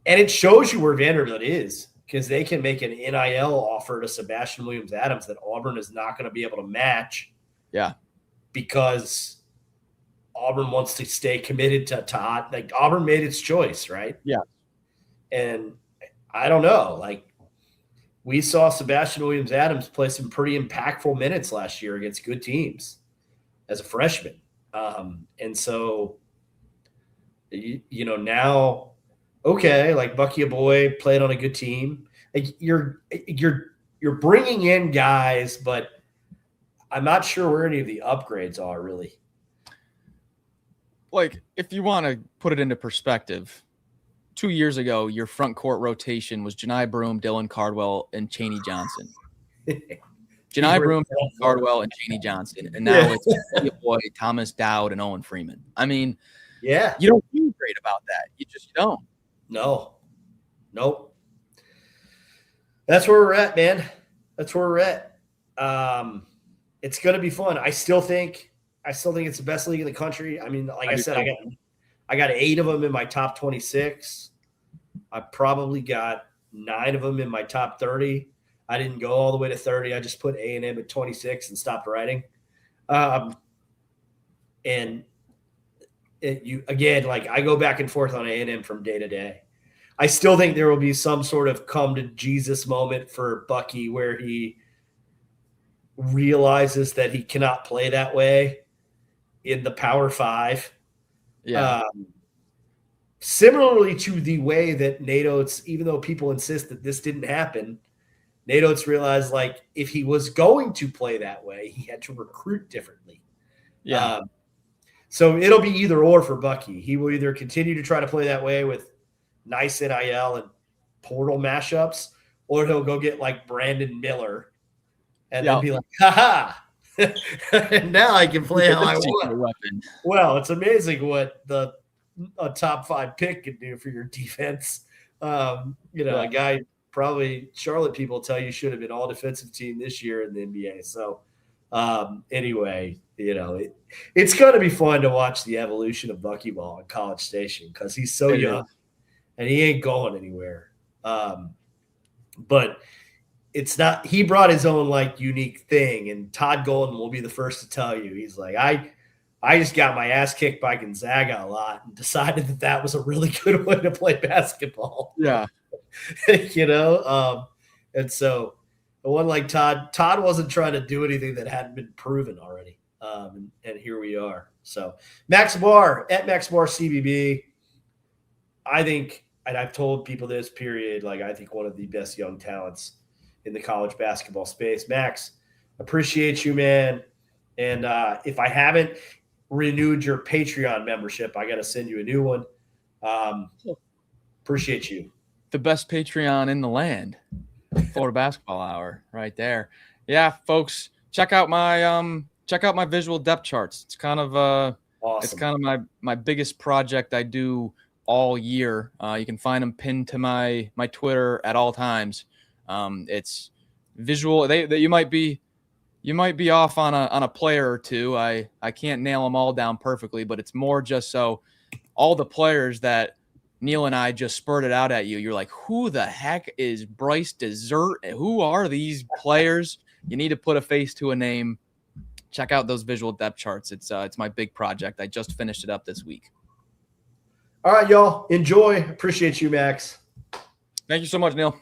and it shows you where Vanderbilt is, because they can make an NIL offer to Sebastian Williams-Adams that Auburn is not going to be able to match. Yeah. Because Auburn wants to stay committed to Todd. Like, Auburn made its choice, right? Yeah. And I don't know. Like, we saw Sebastian Williams-Adams play some pretty impactful minutes last year against good teams as a freshman. And so, now, okay, like Bucky Aboy played on a good team. Like, you're bringing in guys, but I'm not sure where any of the upgrades are really. Like, if you want to put it into perspective, 2 years ago, your front court rotation was Janai Broom, Dylan Cardwell, and Chaney Johnson. Janai Broom, Dylan Cardwell, and Chaney Johnson. And now it's your boy, Thomas Dowd, and Owen Freeman. I mean, yeah, you don't feel great about that. You don't. No. Nope. That's where we're at, man. That's where we're at. It's going to be fun. I still think it's the best league in the country. I mean, like I said, I got 8 of them in my top 26. I probably got 9 of them in my top 30. I didn't go all the way to 30. I just put A&M at 26 and stopped writing. And I go back and forth on A&M from day to day. I still think there will be some sort of come to Jesus moment for Bucky where he realizes that he cannot play that way in the Power 5. Yeah. Similarly to the way that Nate Oates, even though people insist that this didn't happen, Nate Oates realized, like, if he was going to play that way, he had to recruit differently. Yeah. So it'll be either or for Bucky. He will either continue to try to play that way with nice NIL and portal mashups, or he'll go get like Brandon Miller and then be like, ha and now I can play how I want. Well, it's amazing what a top 5 pick can do for your defense. A guy, probably Charlotte people tell you should have been all defensive team this year in the NBA. So anyway, it's going to be fun to watch the evolution of Bucky Ball in College Station because he's so young and he ain't going anywhere. But it's not, he brought his own like unique thing, and Todd Golden will be the first to tell you. He's like, I just got my ass kicked by Gonzaga a lot and decided that was a really good way to play basketball. Yeah. And so the one like Todd wasn't trying to do anything that hadn't been proven already. And here we are. So Max Barr at Max Barr CBB, I think, and I've told people this period, like I think one of the best young talents in the college basketball space. Max, appreciate you, man. And if I haven't renewed your Patreon membership, I got to send you a new one. Appreciate you. The best Patreon in the land. Florida Basketball Hour right there. Yeah, folks, check out my visual depth charts. It's kind of awesome. It's kind of my biggest project I do all year. You can find them pinned to my Twitter at all times. It's visual. You might be off on a player or two. I can't nail them all down perfectly, but it's more just so all the players that Neil and I just spurted out at you, you're like, who the heck is Bryce Dessert? Who are these players? You need to put a face to a name. Check out those visual depth charts. It's my big project. I just finished it up this week. All right, y'all. Enjoy. Appreciate you, Max. Thank you so much, Neil.